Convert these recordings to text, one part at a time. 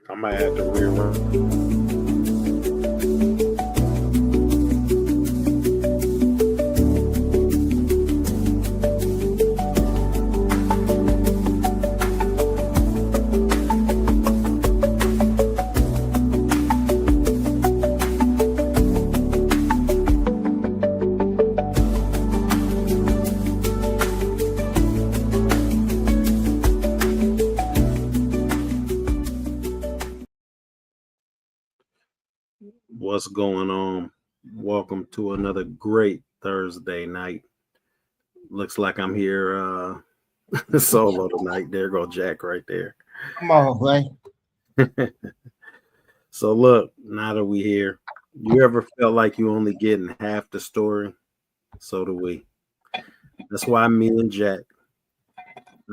I might have to rearrange. What's going on? Welcome to another great Thursday night. Looks like I'm here solo tonight. There go Jack right there. Come on, man. So look, now that we here, you ever felt like you only getting half the story? So do we. That's why me and Jack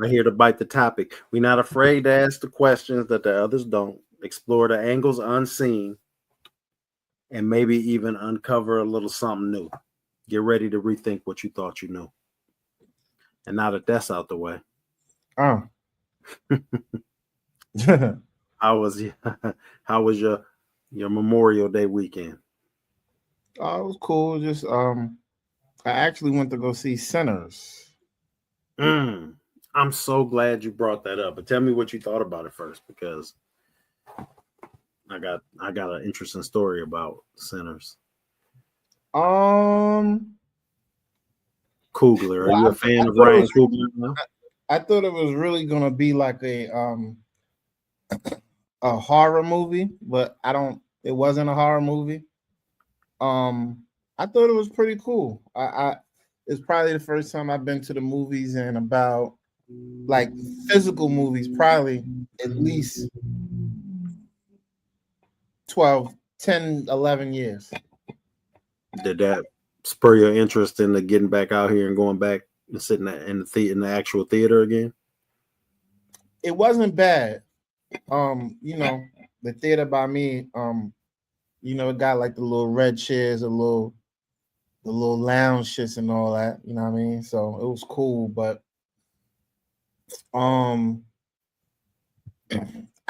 are here to bite the topic. We're not afraid to ask the questions that the others don't, explore the angles unseen, and maybe even uncover a little something new. Get ready to rethink what you thought you knew. And now that that's out the way, Oh. how was your Memorial Day weekend? Oh, it was cool. Just I actually went to go see Sinners. I'm so glad you brought that up. But tell me what you thought about it first, because I got an interesting story about Sinners. Well, Coogler, are you a fan of Ryan Coogler now? I thought it was really gonna be like a horror movie, but it wasn't a horror movie. I thought it was pretty cool. It's probably the first time I've been to the movies in about, like, physical movies, probably at least 12, 10, 11 years. Did that spur your interest in getting back out here and going back and sitting in the actual theater again? It wasn't bad. The theater by me, it got like the little red chairs, the little lounge shits and all that. You know what I mean? So it was cool, but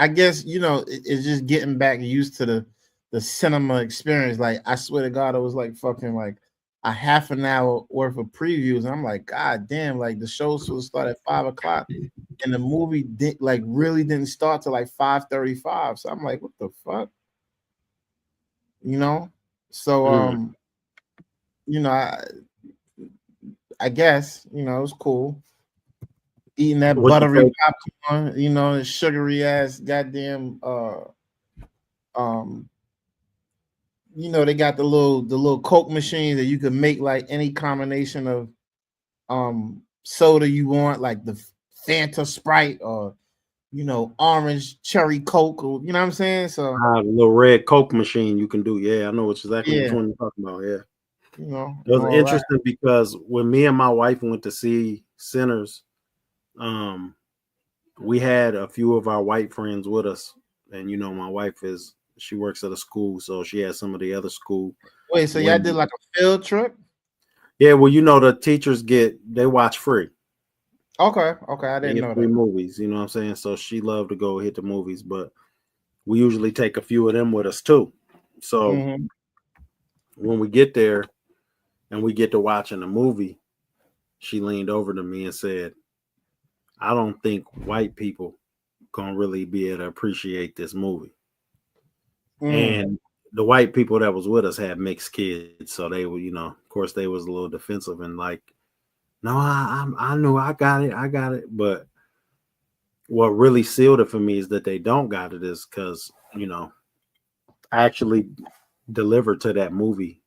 I guess it's just getting back used to the cinema experience. Like, I swear to God, it was like fucking like a half an hour worth of previews, and I'm like, God damn! Like, the show's supposed to start at 5:00, and the movie really didn't start till like 5:35. So I'm like, what the fuck? So I guess it was cool. Eating that buttery popcorn, the sugary ass goddamn they got the little Coke machines that you can make like any combination of soda you want, like the Fanta Sprite or orange cherry Coke, or you know what I'm saying? So the little red Coke machine you can do. Yeah, I know exactly which one you're talking about. Yeah. It was interesting because when me and my wife went to see Sinners, we had a few of our white friends with us, and my wife she works at a school, so she had some of the other school. Wait, so y'all did like a field trip? Yeah, well, the teachers they watch free. Okay, I didn't know free that. movies, you know what I'm saying? So she loved to go hit the movies, but we usually take a few of them with us too. So when we get there and we get to watching the movie, she leaned over to me and said, I don't think white people gonna really be able to appreciate this movie. And the white people that was with us had mixed kids, so they were, of course, they was a little defensive and like, no, I know I got it. But what really sealed it for me is that they don't got it is because I actually delivered to that movie,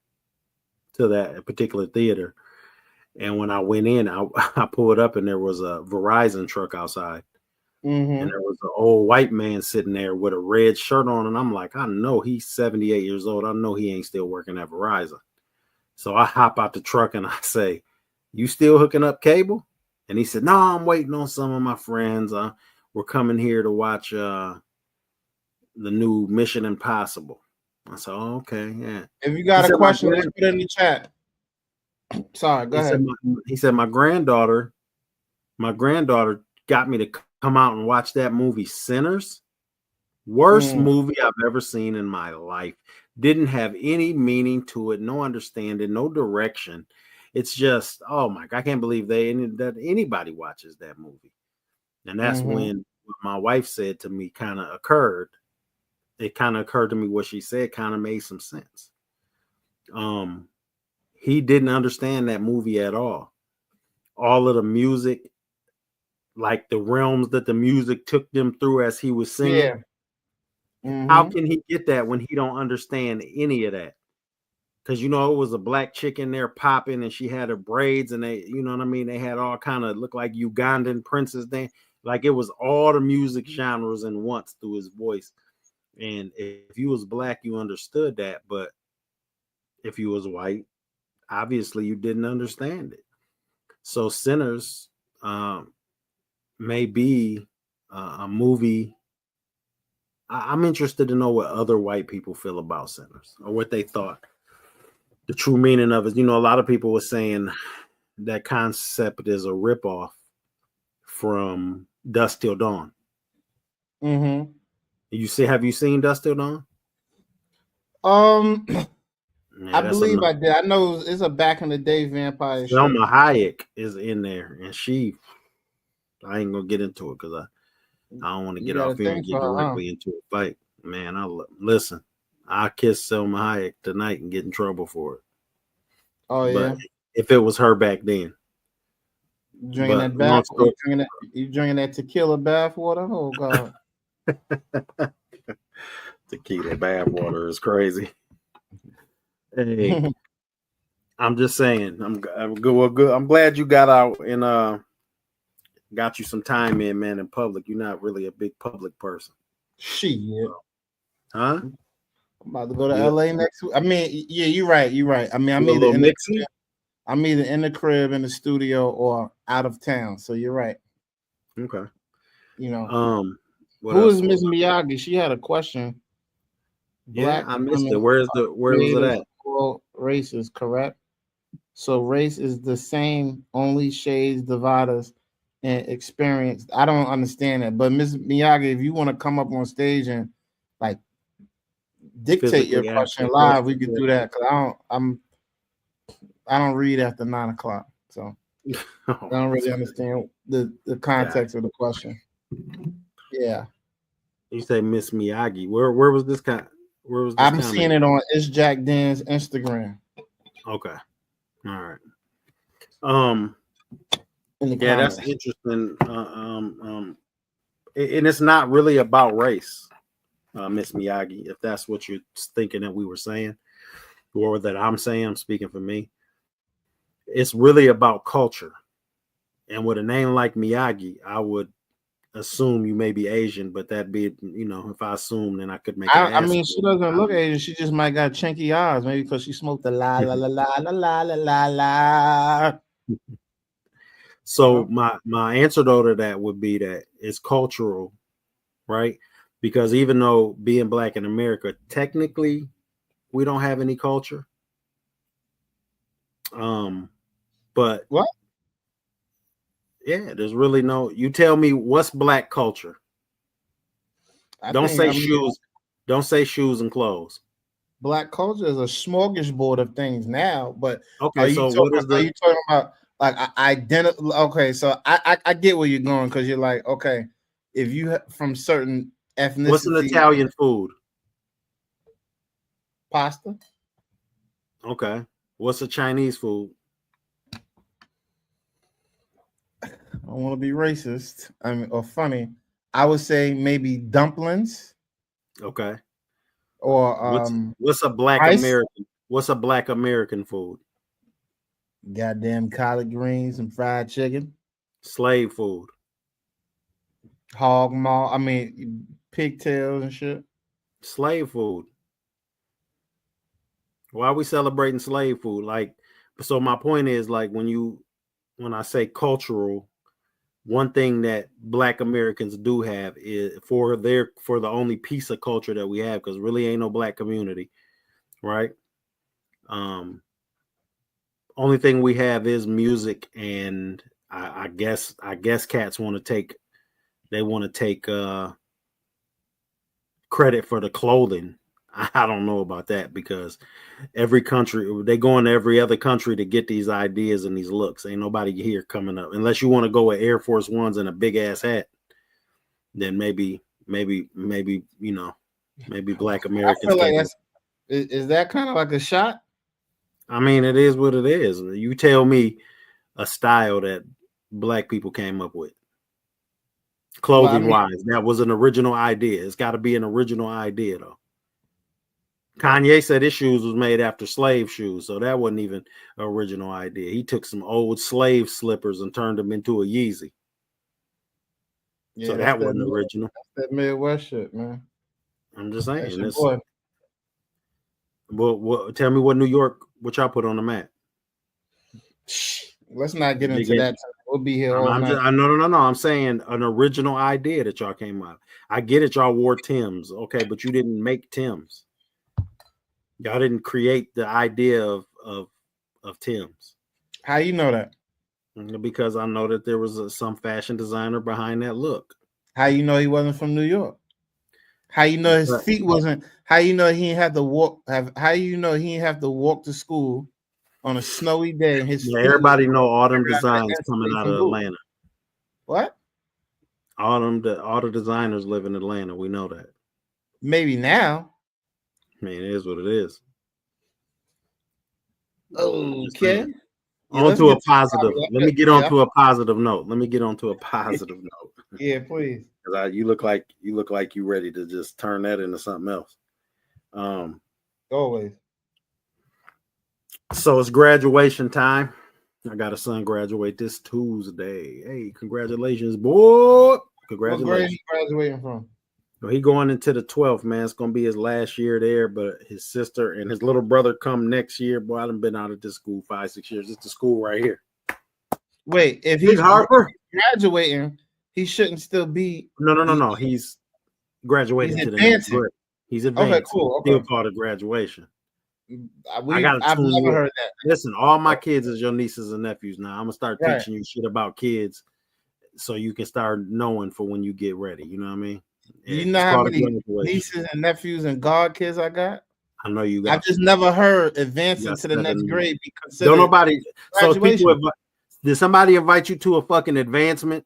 to that particular theater. And when I went in, I pulled up and there was a Verizon truck outside. And there was an old white man sitting there with a red shirt on. And I'm like, I know he's 78 years old. I know he ain't still working at Verizon. So I hop out the truck and I say, you still hooking up cable? And he said, no, I'm waiting on some of my friends. We're coming here to watch the new Mission Impossible. I said, oh, okay, yeah. If you got a question, let's put it in the chat. Sorry, go ahead. He said, my granddaughter got me to come out and watch that movie Sinners. Worst movie I've ever seen in my life. Didn't have any meaning to it, no understanding, no direction. It's just, oh my God, I can't believe that anybody watches that movie. And that's when what my wife said to me kind of occurred. It kind of occurred to me what she said kind of made some sense. He didn't understand that movie at all. All of the music, like the realms that the music took them through as he was singing. Yeah. How can he get that when he don't understand any of that? Because it was a black chick in there popping, and she had her braids, and they, you know what I mean, they had all kind of look like Ugandan princes. Then, like it was all the music genres in once through his voice. And if you was black, you understood that, but if you was white, obviously you didn't understand it. So Sinners may be a movie. I'm interested to know what other white people feel about Sinners or what they thought. The true meaning of it. A lot of people were saying that concept is a ripoff from Dusk Till Dawn. Have you seen Dusk Till Dawn? Yeah, I believe I did. I know it's a back in the day vampire show. Selma Hayek is in there, and I ain't gonna get into it because I don't want to get off here and get directly into a fight. Man, listen. I kiss Selma Hayek tonight and get in trouble for it. Oh yeah. If it was her back then. Drinking that bath, you drinking that tequila bath water? Oh God. Tequila bath water is crazy. Hey, I'm just saying. I'm good. I'm glad you got out and got you some time in, man, in public. You're not really a big public person. Shit. Huh? I'm about to go to LA next week. I mean, yeah, you're right. I mean, I'm either in the crib, in the studio, or out of town. So you're right. Okay. Who is Miss Miyagi? She had a question. Black I missed it. Where was it at? All races, correct? So race is the same, only shades, dividers, and experience. I don't understand that. But Miss Miyagi, if you want to come up on stage and like dictate your question live, we could do that. Cause I don't read after 9 o'clock, so I don't really understand the context of the question. Yeah. You say Miss Miyagi. Where was this kind? Where was this? I'm seeing it on It's Jack Dan's Instagram. Okay. All right. Yeah, that's interesting. And it's not really about race, Miss Miyagi, if that's what you're thinking that we were saying, or that I'm saying. I'm speaking for me. It's really about culture. And with a name like Miyagi, I would assume you may be Asian, but that be, if I assume, then I could make. I mean, she doesn't look Asian. She just might got chinky eyes, maybe because she smoked the la la la la la la la la. So my answer though to that would be that it's cultural, right? Because even though being black in America, technically we don't have any culture. But what? Yeah, there's really no. You tell me what's black culture. Don't say shoes and clothes. Black culture is a smorgasbord of things now, but okay. Are you talking about like identity? Okay, so I get where you're going because you're like, okay, if you from certain ethnicity. What's an Italian food? Pasta. Okay. What's a Chinese food? I don't want to be racist. Or funny. I would say maybe dumplings. Okay. Or what's a black rice? American? What's a black American food? Goddamn collard greens and fried chicken. Slave food. Hog maw. I mean pigtails and shit. Slave food. Why are we celebrating slave food? Like, so my point is, like, when I say cultural, one thing that black Americans do have is for the only piece of culture that we have, because really ain't no black community, right? Only thing we have is music, and I guess cats want to take credit for the clothing. I don't know about that because every country, they go into every other country to get these ideas and these looks. Ain't nobody here coming up unless you want to go with Air Force Ones and a big ass hat. Then maybe you know, maybe Black Americans. I feel like is that kind of like a shot? I mean, it is what it is. You tell me a style that Black people came up with, clothing wise, that was an original idea. It's got to be an original idea though. Kanye said his shoes was made after slave shoes, so that wasn't even an original idea. He took some old slave slippers and turned them into a Yeezy. Yeah, so that wasn't original. That's that Midwest shit, man. I'm just saying. Well, tell me what New York, what y'all put on the map. Let's not get into that. We'll be here all night. No. I'm saying an original idea that y'all came up. I get it. Y'all wore Timbs, okay, but you didn't make Timbs. Y'all didn't create the idea of Timbs. How you know that? Because I know that there was some fashion designer behind that look. How you know he wasn't from New York? How you know his feet wasn't? How you know he had to walk? How you know he didn't have to walk to school on a snowy day? And his everybody know all them designs coming out of Atlanta. What? All the designers live in Atlanta. We know that. Maybe now. I mean, it is what it is. Okay. On to a positive. Let me get on to a positive note. Yeah, please. Because you look like you ready to just turn that into something else. Always. So it's graduation time. I got a son graduate this Tuesday. Hey, congratulations, boy! Congratulations. What grade are you graduating from? He going into the 12th, man. It's gonna be his last year there, but his sister and his little brother come next year. Boy, I done been out of this school 5-6 years. It's the school right here. Wait, if he's graduating, he shouldn't still be. No. He's graduating to the next grade. He's advancing. Okay, cool. Okay. Still part of graduation. I've never heard that. Listen, all my kids is your nieces and nephews now. I'm gonna start teaching you shit about kids, so you can start knowing for when you get ready. You know what I mean? You know how many nieces and nephews and god kids I got? I know you got. I've just never heard advancing to the next grade be considered. Don't nobody. So people, did somebody invite you to a fucking advancement?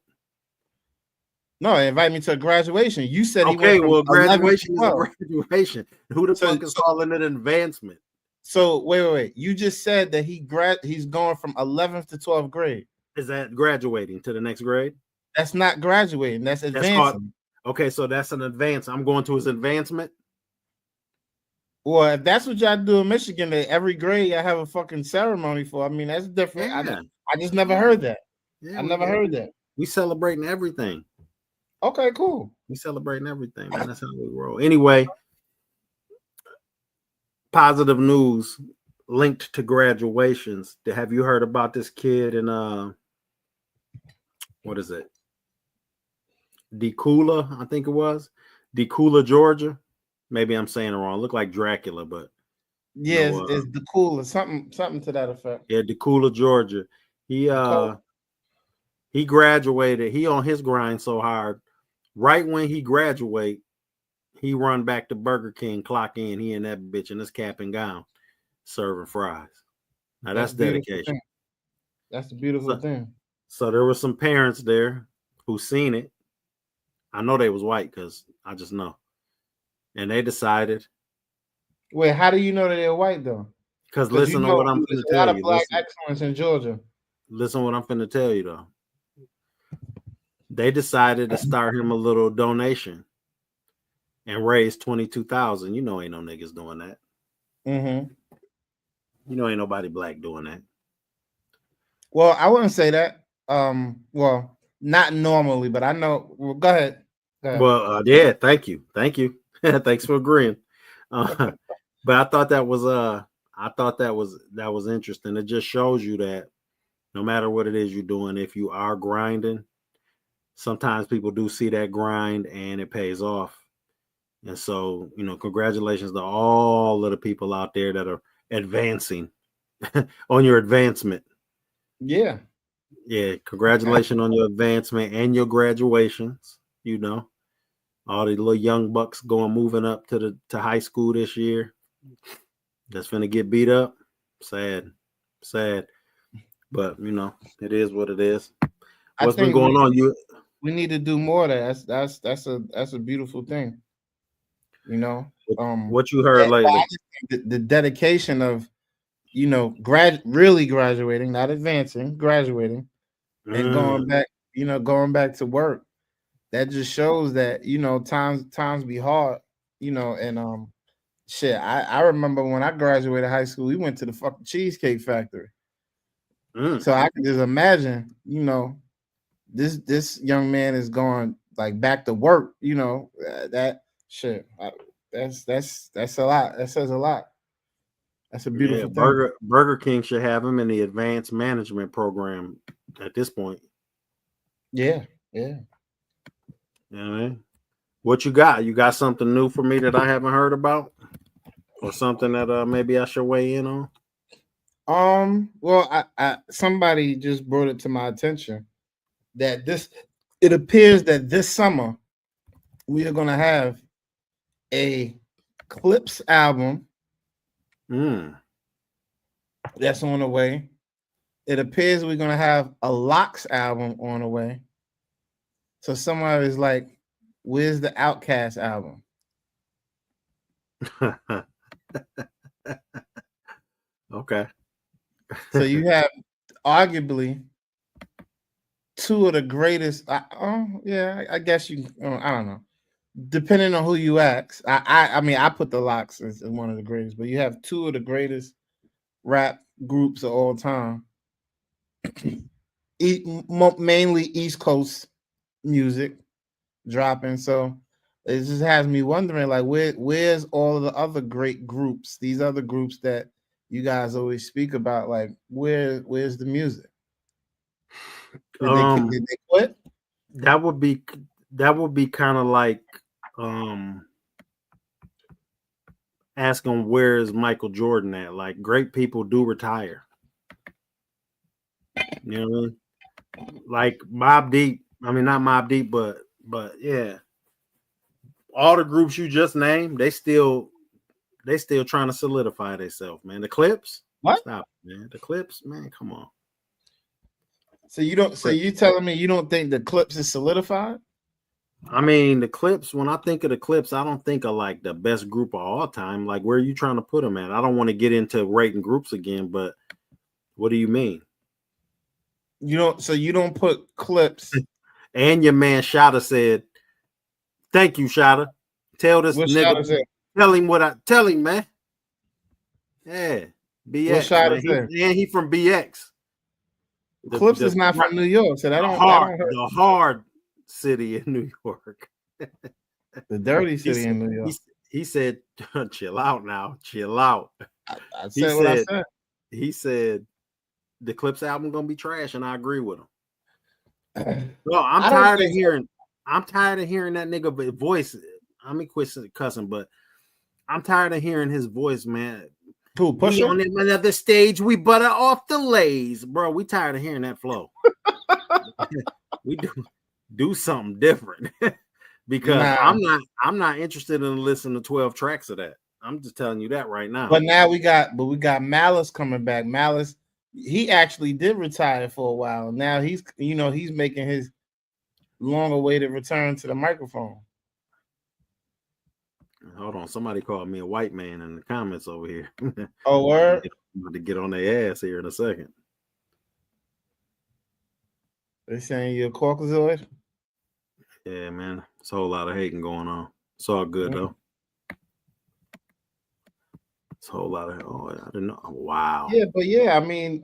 No, invite me to a graduation. You said okay. Well, graduation is a graduation. Who the fuck is calling it an advancement? So wait. You just said that he's going from 11th to 12th grade. Is that graduating to the next grade? That's not graduating. That's advancing. Okay, so that's an advance. I'm going to his advancement. Well, if that's what y'all do in Michigan, that every grade I have a fucking ceremony for. I mean, that's different. Yeah. I just never heard that. Yeah, I never heard that. We celebrating everything. Okay, cool. We celebrating everything, man. That's how we roll. Anyway, positive news linked to graduations. Have you heard about this kid in what is it? Decula, I think it was Decula, Georgia. Maybe I'm saying it wrong. Look like Dracula, but yeah, it's Decula, something to that effect. Yeah, Decula, Georgia. He graduated. He on his grind so hard. Right when he graduate, he run back to Burger King, clock in. He in that bitch in his cap and gown, serving fries. Now that's dedication. That's the beautiful thing. So there were some parents there who seen it. I know they was white because I just know. And they decided. Wait, how do you know that they're white though? Because listen to what I'm going to tell you. A lot of black excellence in Georgia. Listen what I'm going to tell you though. They decided to start him a little donation and raise $22,000. You know, ain't no niggas doing that. Mm-hmm. You know, ain't nobody black doing that. Well, I wouldn't say that. Well, not normally, but I know. Well, go ahead. Well, yeah, thank you. Thanks for agreeing. But I thought that was interesting. It just shows you that no matter what it is you're doing, if you are grinding, sometimes people do see that grind and it pays off. And so, you know, congratulations to all of the people out there that are advancing on your advancement. Yeah. Yeah. Congratulations on your advancement and your graduations, you know. All the little young bucks moving up to high school this year. That's finna get beat up. Sad. But it is what it is. What's been going on? We need to do more of that. That's a beautiful thing. What you heard lately? The dedication of really graduating, not advancing, graduating, and going back to work. That just shows that times be hard, and shit. I remember when I graduated high school, we went to the fucking Cheesecake Factory. So I can just imagine, this young man is going like back to work. That shit. That's a lot. That says a lot. That's a beautiful thing. Burger King should have him in the advanced management program at this point. Yeah. What you got? You got something new for me that I haven't heard about, or something that maybe I should weigh in on? Well, I somebody just brought it to my attention that it appears that this summer we are gonna have a Clips album. That's on the way. It appears we're gonna have a Locks album on the way. So somebody is like, where's the Outkast album? Okay. So you have arguably two of the greatest. I guess you. I don't know. Depending on who you ask, I mean, I put the Locks as one of the greatest, but you have two of the greatest rap groups of all time. Mainly East Coast music dropping. So it just has me wondering, like, where's all of the other great groups? These other groups that you guys always speak about, like, where's the music? Did they quit? That would be kind of like asking where is Michael Jordan at? Like, great people do retire. You know what I mean? Like Mobb Deep. I mean, not Mobb Deep, but yeah. All the groups you just named, they still trying to solidify themselves, man. The Clips? What? Stop, man. The Clips, man, come on. So you telling me you don't think the Clips is solidified? I mean, the Clips, when I think of the Clips, I don't think of like the best group of all time. Like, where are you trying to put them at? I don't want to get into rating groups again, but what do you mean? You don't put Clips. And your man Shada said, thank you, Shada. Tell this nigga, tell him, man. Yeah, BX, man. And he from BX. Clips is not from New York, so the hard city in New York. The dirty city in New York. He said, chill out now. Chill out. I said what I said. He said the Clips album gonna be trash, and I agree with him. Well, I'm tired of hearing that nigga voice. I mean, quit cussing, but I'm tired of hearing his voice, man. We on another stage, we butter off the lays, bro. We tired of hearing that flow. We do something different because I'm not interested in listening to 12 tracks of that. I'm just telling you that right now. But now we got Malice coming back. Malice, he actually did retire for a while. Now he's making his long-awaited return to the microphone. Hold on, somebody called me a white man in the comments over here. Oh, word? To get on their ass here in a second. They saying you're a Caucasoid? Yeah, man. It's a whole lot of hating going on. It's all good though. It's a whole lot of I didn't know. Wow. Yeah, but yeah, I mean,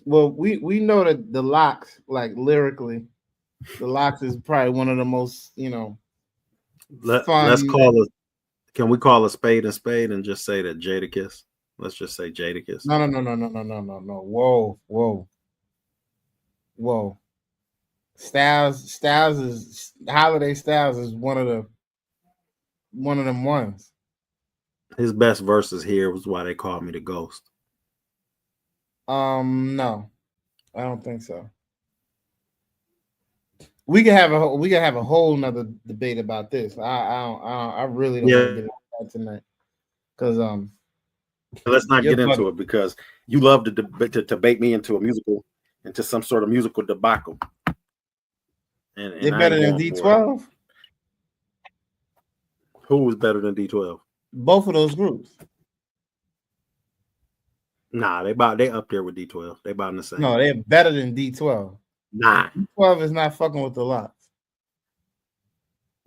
well, we know that the Locks, like lyrically, the Locks is probably one of the most, Let's call it. Can we call a spade and just say that Jadakiss? Let's just say Jadakiss. No. Whoa. Styles is Holiday Styles is one of them ones. His best verses here was why they called me the Ghost. No, I don't think so. We can have a whole nother debate about this. I really don't want to get into that tonight because let's not get into it because you love to debate me into some sort of musical debacle. And they're better than D12. Who was better than D12? Both of those groups. Nah, they up there with D12. They about in the same. No, they're better than D12. Nah, D12 is not fucking with the Lox.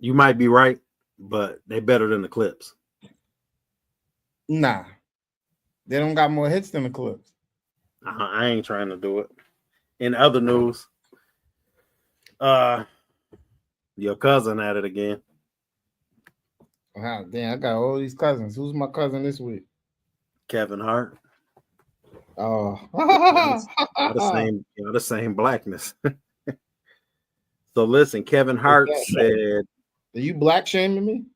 You might be right, but they better than the Clips. Nah, they don't got more hits than the Clips. I ain't trying to do it. In other news, your cousin at it again. Wow, damn! I got all these cousins. Who's my cousin this week? Kevin Hart. Oh, the same blackness. So listen, Kevin Hart said, "Are you black shaming me?"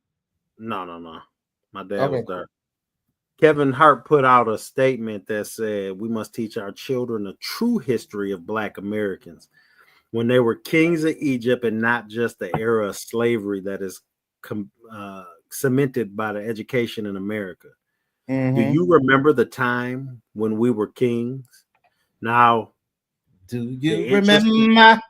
No. My dad was dark. Kevin Hart put out a statement that said we must teach our children the true history of Black Americans when they were kings of Egypt and not just the era of slavery that is cemented by the education in America. Mm-hmm. Do you remember the time when we were kings? Now, do you remember?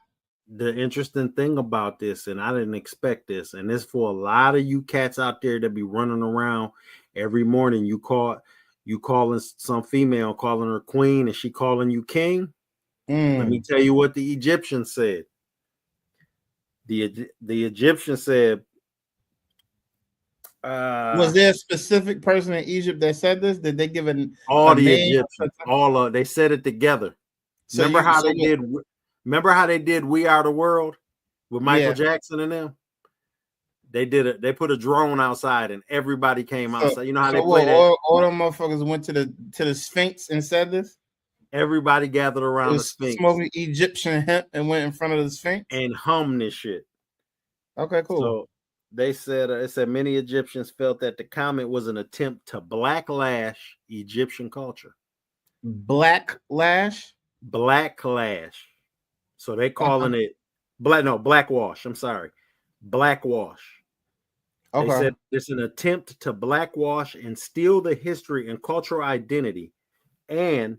The interesting thing about this, and I didn't expect this, and this for a lot of you cats out there that be running around every morning. You calling some female, calling her queen, and she calling you king. Let me tell you what the Egyptians said. The Egyptians said, was there a specific person in Egypt that said this? Did they give the Egyptians? They said it together. So remember how they did "We Are the World" with Michael Jackson and them? They did it. They put a drone outside and everybody came outside. You know how they play that? All them motherfuckers went to the Sphinx and said this. Everybody gathered around the Sphinx, smoking Egyptian hemp, and went in front of the Sphinx and hummed this shit. Okay, cool. So they said it said many Egyptians felt that the comment was an attempt to blacklash Egyptian culture. Blacklash. So they calling it blackwash. I'm sorry, blackwash. Okay. They said it's an attempt to blackwash and steal the history and cultural identity, and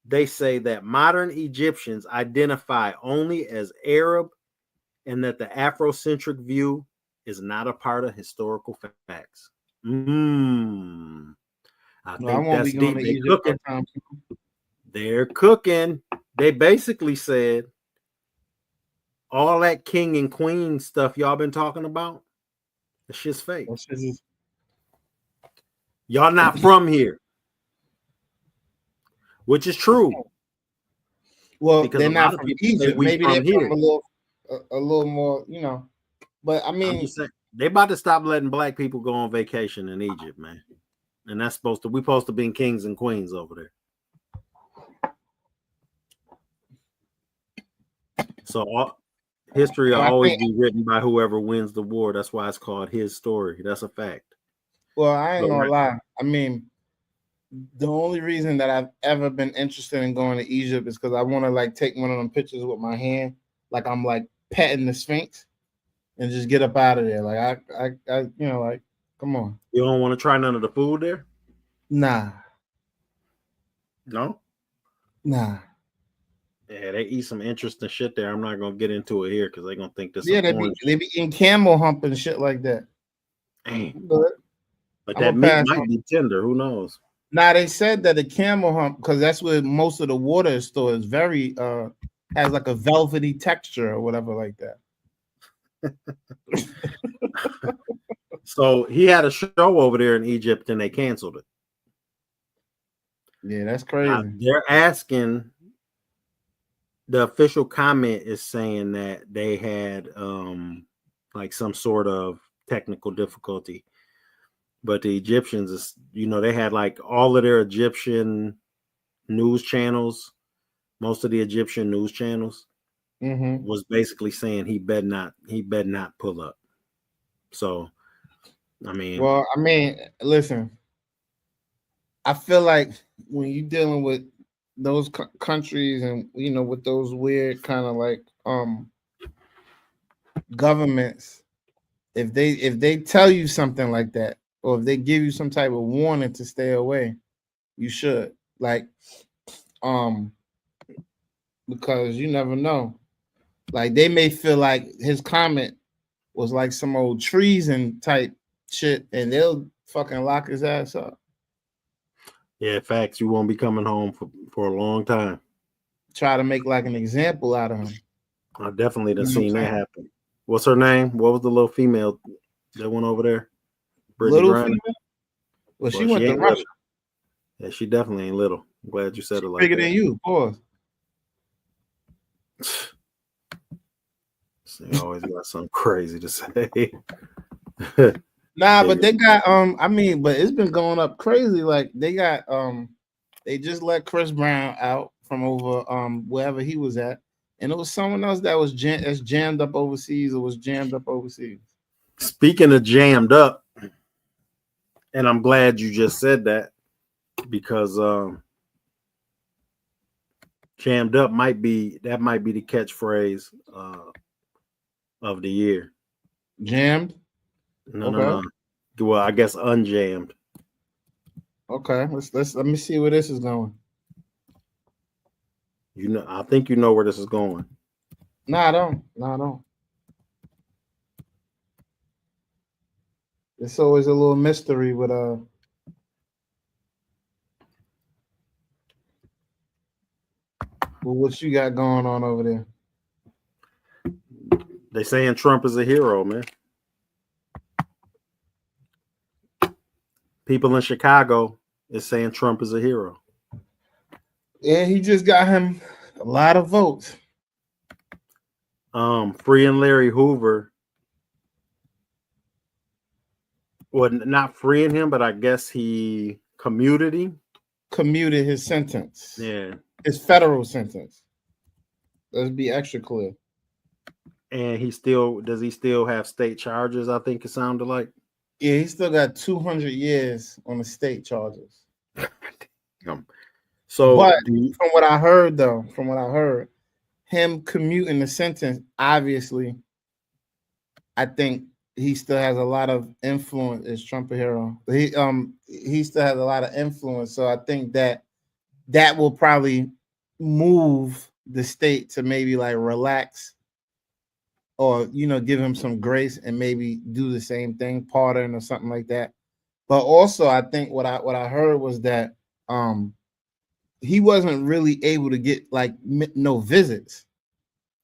they say that modern Egyptians identify only as Arab, and that the Afrocentric view is not a part of historical facts. I think that's deep. They're cooking. They basically said all that king and queen stuff y'all been talking about, that shit's fake. Y'all not from here, which is true. Well, because they're not from Egypt. Maybe they're from a little more, But I mean, they about to stop letting black people go on vacation in Egypt, man. And that's we supposed to be kings and queens over there. So history will always be written by whoever wins the war. That's why it's called his story. That's a fact. Well, I ain't gonna lie. I mean, the only reason that I've ever been interested in going to Egypt is because I want to take one of them pictures with my hand, like I'm petting the Sphinx, and just get up out of there. I come on. You don't want to try none of the food there? Nah. No? Nah. Yeah, they eat some interesting shit there. I'm not gonna get into it here because they're gonna think this. Yeah, they be eating camel hump and shit like that. But that meat might be tender. Who knows? Now they said that the camel hump, because that's where most of the water is stored, is very has like a velvety texture or whatever like that. So he had a show over there in Egypt and they canceled it. Yeah, that's crazy. They're asking. The official comment is saying that they had some sort of technical difficulty, but the Egyptians, they had all of their Egyptian news channels, most of the Egyptian news channels was basically saying he bet not pull up. So, listen, I feel like when you're dealing with those countries and with those weird kind of governments, if they tell you something like that, or if they give you some type of warning to stay away, you should. Like, because you never know. Like, they may feel like his comment was like some old treason type shit, and they'll fucking lock his ass up. Yeah, facts. You won't be coming home for a long time. Try to make like an example out of him. I definitely done You know seen that happen. What's her name? What was the little female that went over there? Brittany Little Griner. female? Well, she Well, went she to ain't Russia. little. Yeah, she definitely ain't little. I'm glad you said it like Bigger that. than you, pause. She always got something crazy to say. Nah, but they got I mean, but it's been going up crazy. Like they got they just let Chris Brown out from over wherever he was at, and it was someone else that was jammed up overseas or was jammed up overseas. Speaking of jammed up, and I'm glad you just said that because jammed up might be the catchphrase of the year. Jammed? No. Well, I guess unjammed. Okay, let me see where this is going. You know, I think you know where this is going. No, I don't. No, I don't. It's always a little mystery with what you got going on over there. They saying Trump is a hero, man. People in Chicago is saying Trump is a hero. Yeah, he just got him a lot of votes. Freeing Larry Hoover. Well, not freeing him, but I guess he commuted his sentence. Yeah. His federal sentence. Let's be extra clear. And does he still have state charges? I think it sounded like. Yeah, he still got 200 years on the state charges. So, but from what I heard, him commuting the sentence, obviously, I think he still has a lot of influence as Trump a hero. He still has a lot of influence, so I think that will probably move the state to maybe like relax, or give him some grace and maybe do the same thing, pardon or something like that. But also, I think what I heard was that he wasn't really able to get like no visits,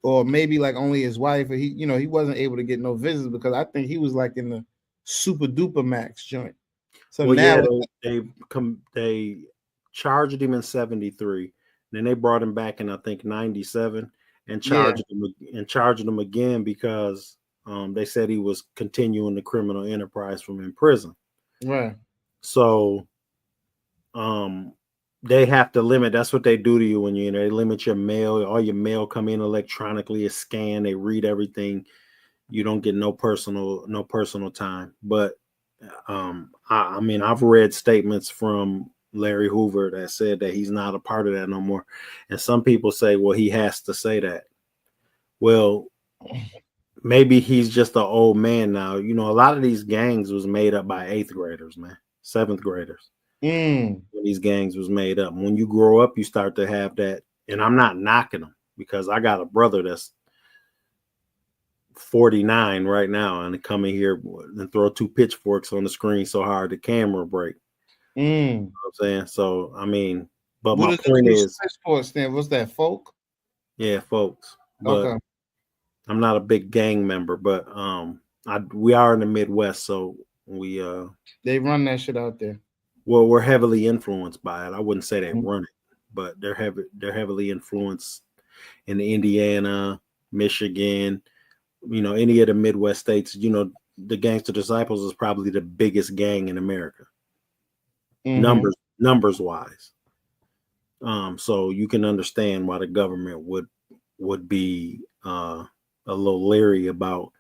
or maybe like only his wife, or he wasn't able to get no visits because I think he was like in the super duper max joint. So now they charged him in 73, then they brought him back in I think 97 and charged him again because they said he was continuing the criminal enterprise from in prison. Right. So they have to limit. That's what they do to you when you're in there. They limit your mail. All your mail come in electronically. It's scanned. They read everything. You don't get no personal time. But I mean, I've read statements from Larry Hoover that said that he's not a part of that no more. And some people say, well, he has to say that. Well, maybe he's just an old man now. A lot of these gangs was made up by 8th graders, man, 7th graders. When these gangs was made up. When you grow up, you start to have that. And I'm not knocking them because I got a brother that's 49 right now and come in here and throw 2 pitchforks on the screen so hard the camera break. You know what I'm saying? So, I mean, but my point is, what's that, folk? Yeah, folks. But okay. I'm not a big gang member, but we are in the Midwest, so they run that shit out there. Well, we're heavily influenced by it. I wouldn't say they run it, but they're heavily influenced in Indiana, Michigan, any of the Midwest states. The Gangster Disciples is probably the biggest gang in America, numbers wise. So you can understand why the government would be a little leery about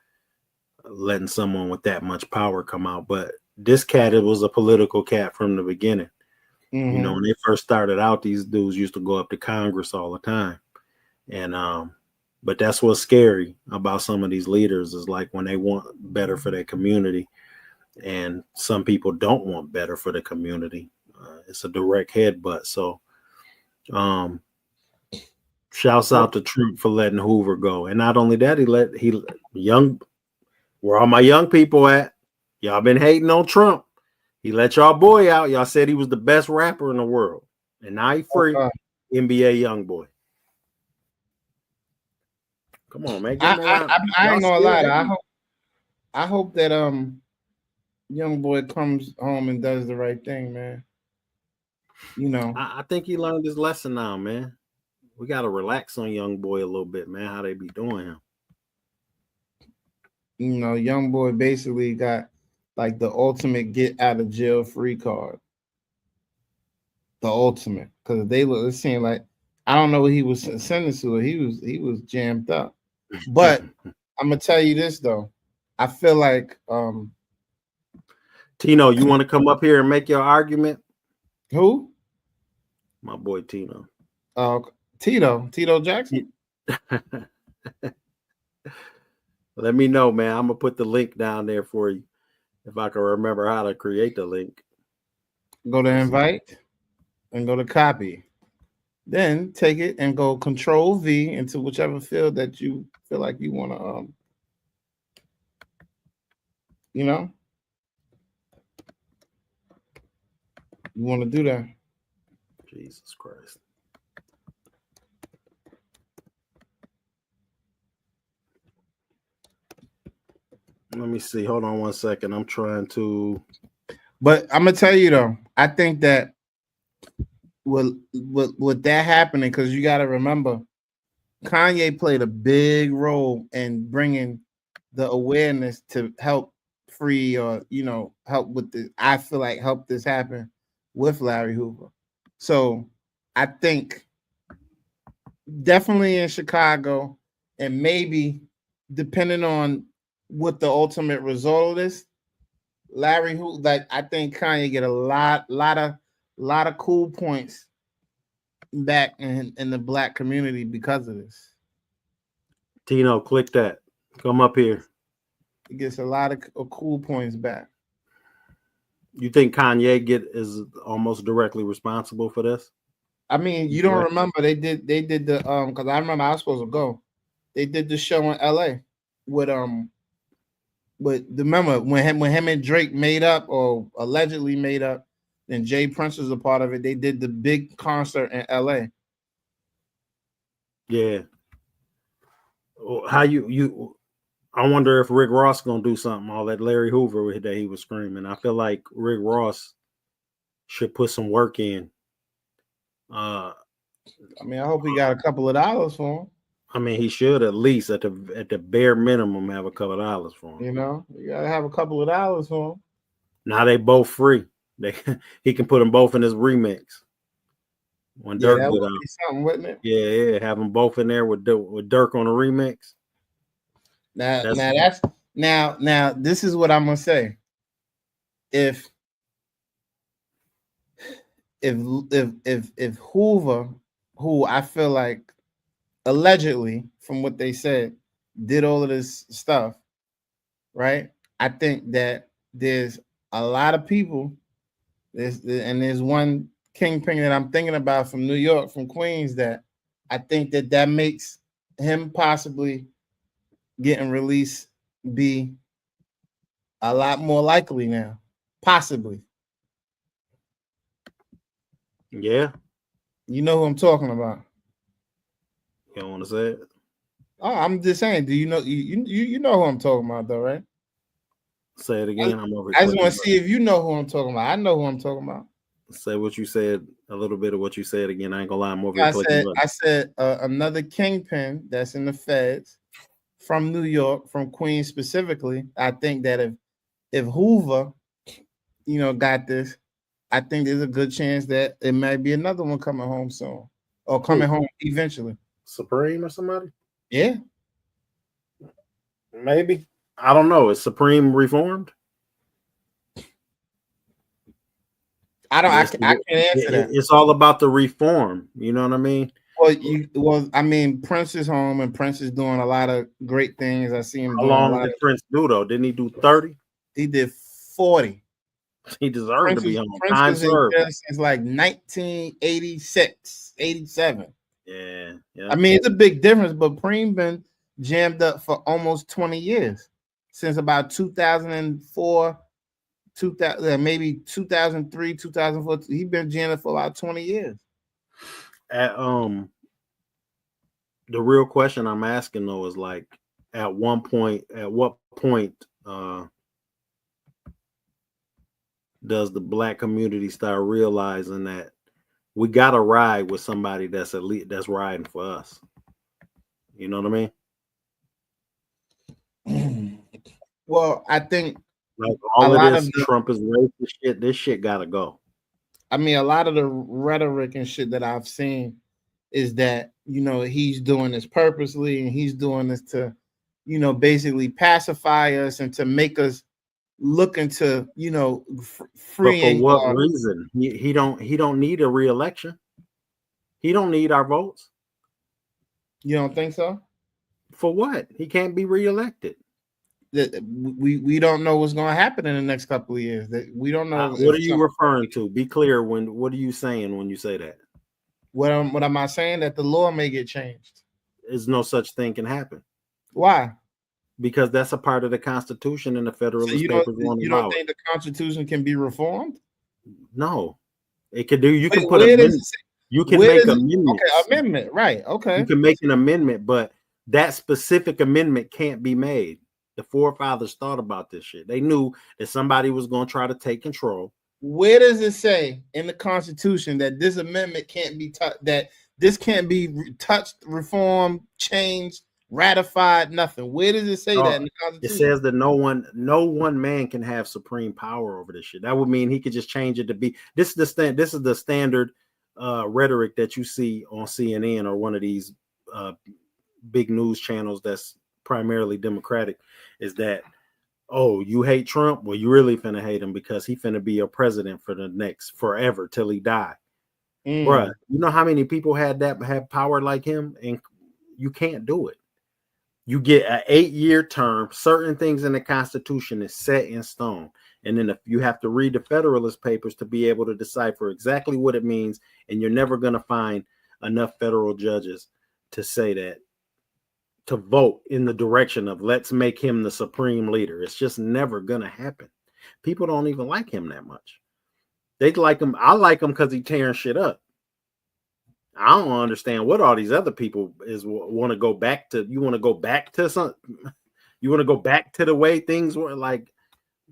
letting someone with that much power come out. But this cat, it was a political cat from the beginning. When they first started out, these dudes used to go up to Congress all the time. And But that's what's scary about some of these leaders is like when they want better for their community, and some people don't want better for the community. It's a direct headbutt. So, shouts out to Trump for letting Hoover go, and not only that, he young. Where all my young people at? Y'all been hating on Trump. He let y'all boy out. Y'all said he was the best rapper in the world, and now he free. NBA Youngboy. Come on, man. I ain't gonna lie. I hope that Youngboy comes home and does the right thing, man. You know, I think he learned his lesson now, man. We gotta relax on Youngboy a little bit, man. How they be doing him. You know, Youngboy basically got like the ultimate get out of jail free card. The ultimate, because it seemed like I don't know what he was sentenced to. He was jammed up. But I'm gonna tell you this though. I feel like Tino, you want to come up here and make your argument? Who? My boy Tino. Tito Jackson. Let me know, man. I'm gonna put the link down there for you if I can remember how to create the link. Go to invite and go to copy. Then take it and go Control V into whichever field that you feel like you want to you want to do that. Jesus Christ. Let me see. Hold on 1 second. I'm trying to. But I'm gonna tell you though, I think that with that happening, because you got to remember, Kanye played a big role in bringing the awareness to help free or help with the. I feel like help this happen with Larry Hoover. So I think definitely in Chicago, and maybe depending on what the ultimate result is, Larry Hoover. Like I think Kanye get a lot of cool points back in the black community because of this. Tino, click that. Come up here. He gets a lot of cool points back. You think Kanye is almost directly responsible for this? I mean, you don't remember they did the because I remember I was supposed to go. They did the show in LA with remember when him and Drake made up or allegedly made up, and Jay Prince was a part of it. They did the big concert in LA. Yeah. How you I wonder if Rick Ross gonna do something. All that Larry Hoover that he was screaming. I feel like Rick Ross should put some work in. I mean, I hope he got a couple of dollars for him. I mean, he should at least at the bare minimum have a couple of dollars for him. You gotta have a couple of dollars for him. Now they both free. He can put them both in his remix. When Dirk that would be something, wouldn't it? Yeah, have them both in there with Dirk on the remix. Now this is what I'm gonna say. If Hoover, who I feel like allegedly, from what they said, did all of this stuff, right? I think that there's a lot of people. There's one kingpin that I'm thinking about from New York, from Queens, that I think that makes him possibly getting released be a lot more likely now, possibly. Yeah. You know who I'm talking about. You don't want to say it? Oh, I'm just saying. Do you know you know who I'm talking about though, right? Say it again. I'm over. I just want to see if you know who I'm talking about. I know who I'm talking about. Say what you said. A little bit of what you said again. I ain't gonna lie. I'm over here. I said another kingpin that's in the feds from New York, from Queens specifically. I think that if Hoover, got this, I think there's a good chance that it might be another one coming home soon or coming home eventually. Supreme or somebody? Yeah. Maybe. I don't know. Is Supreme reformed? I can't answer that. It's all about the reform. You know what I mean? I mean, Prince is home and Prince is doing a lot of great things. I see him How doing a long lot did of. Prince do though? Didn't he do 30? He did 40. He deserved to be home. Prince Time was in served. jail since like 1986, 87. Yeah. I mean, it's a big difference, but Preem been jammed up for almost 20 years. Since about 2004, 2000, maybe 2003, 2004. He been jammed up for about 20 years. The real question I'm asking though is like, at what point does the black community start realizing that we gotta ride with somebody that's elite, that's riding for us? You know what I mean? Well, I think like all of this Trump is racist shit, this shit gotta go. I mean, a lot of the rhetoric and shit that I've seen is that, he's doing this purposely and he's doing this to, basically pacify us and to make us look into, freeing. But for what reason? He don't need a re-election. He don't need our votes. You don't think so? For what? He can't be re-elected. We don't know what's going to happen in the next couple of years. That we don't know. What are you referring to? Be clear. What are you saying when you say that? What am I saying? That the law may get changed. There's no such thing can happen. Why? Because that's a part of the Constitution and the Federalist Papers won't allow it. You don't think the Constitution can be reformed? No, it could do. You can put amendments. You can make amendments. Okay, amendment, right? Okay, you can make an amendment, but that specific amendment can't be made. The forefathers thought about this shit. They knew that somebody was going to try to take control. Where does it say in the Constitution that this amendment can't be touched? That this can't be touched, reformed, changed, ratified? Nothing. Where does it say that in the Constitution? It says that no one man can have supreme power over this shit. That would mean he could just change it to be. This is the standard rhetoric that you see on CNN or one of these big news channels that's primarily Democratic, is that, oh, you hate Trump? Well, you really finna hate him because he finna be your president for the next forever till he die. Bruh, you know how many people had power like him? And you can't do it. You get an 8-year term. Certain things in the Constitution is set in stone. And then if you have to read the Federalist Papers to be able to decipher exactly what it means. And you're never going to find enough federal judges to say that, to vote in the direction of let's make him the supreme leader. It's just never going to happen. People don't even like him that much. They like him. I like him because he's tearing shit up. I don't understand what all these other people want to go back to. You want to go back to something? You want to go back to the way things were? Like,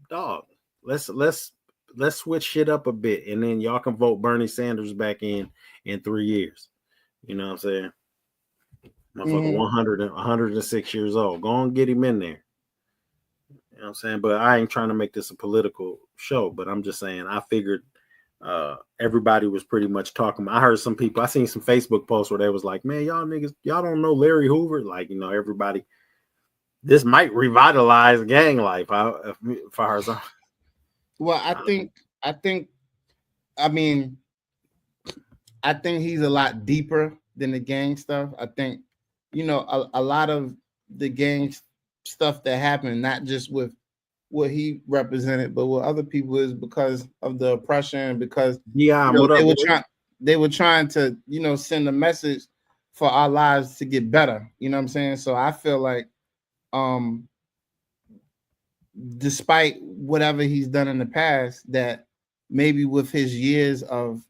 dog, let's switch shit up a bit, and then y'all can vote Bernie Sanders back in 3 years. You know what I'm saying? Motherfucker, 106 years old. Go on, get him in there. You know what I'm saying? But I ain't trying to make this a political show, but I'm just saying I figured everybody was pretty much talking. I heard some people, I seen some Facebook posts where they was like, man, y'all niggas, y'all don't know Larry Hoover. Like, everybody, this might revitalize gang life. As far as well, I think he's a lot deeper than the gang stuff. I think, a lot of the gang stuff that happened, not just with what he represented, but what other people, is because of the oppression, because they were trying to, send a message for our lives to get better. You know what I'm saying? So I feel like, despite whatever he's done in the past, that maybe with his years of,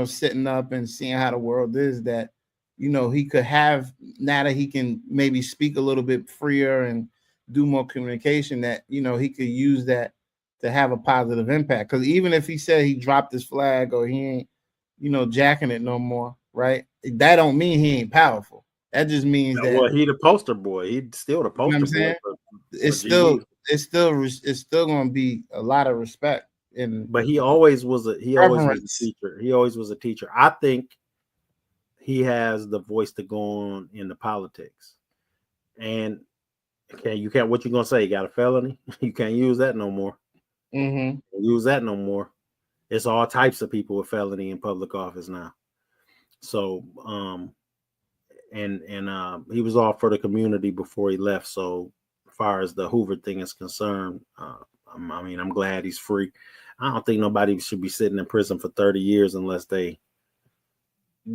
sitting up and seeing how the world is, that, he could have, now that he can maybe speak a little bit freer and do more communication, that, he could use that to have a positive impact. Because even if he said he dropped his flag or he ain't, jacking it no more, right? That don't mean he ain't powerful. That just means that. Well, he the poster boy. He's still the poster boy. It's still going to be a lot of respect. But he always was a teacher. He always was a teacher. I think he has the voice to go on in the politics. And you can't, what you gonna say? You got a felony? You can't use that no more. Use that no more. It's all types of people with felony in public office now. So and he was all for the community before he left. So as far as the Hoover thing is concerned, I'm glad he's free. I don't think nobody should be sitting in prison for 30 years unless they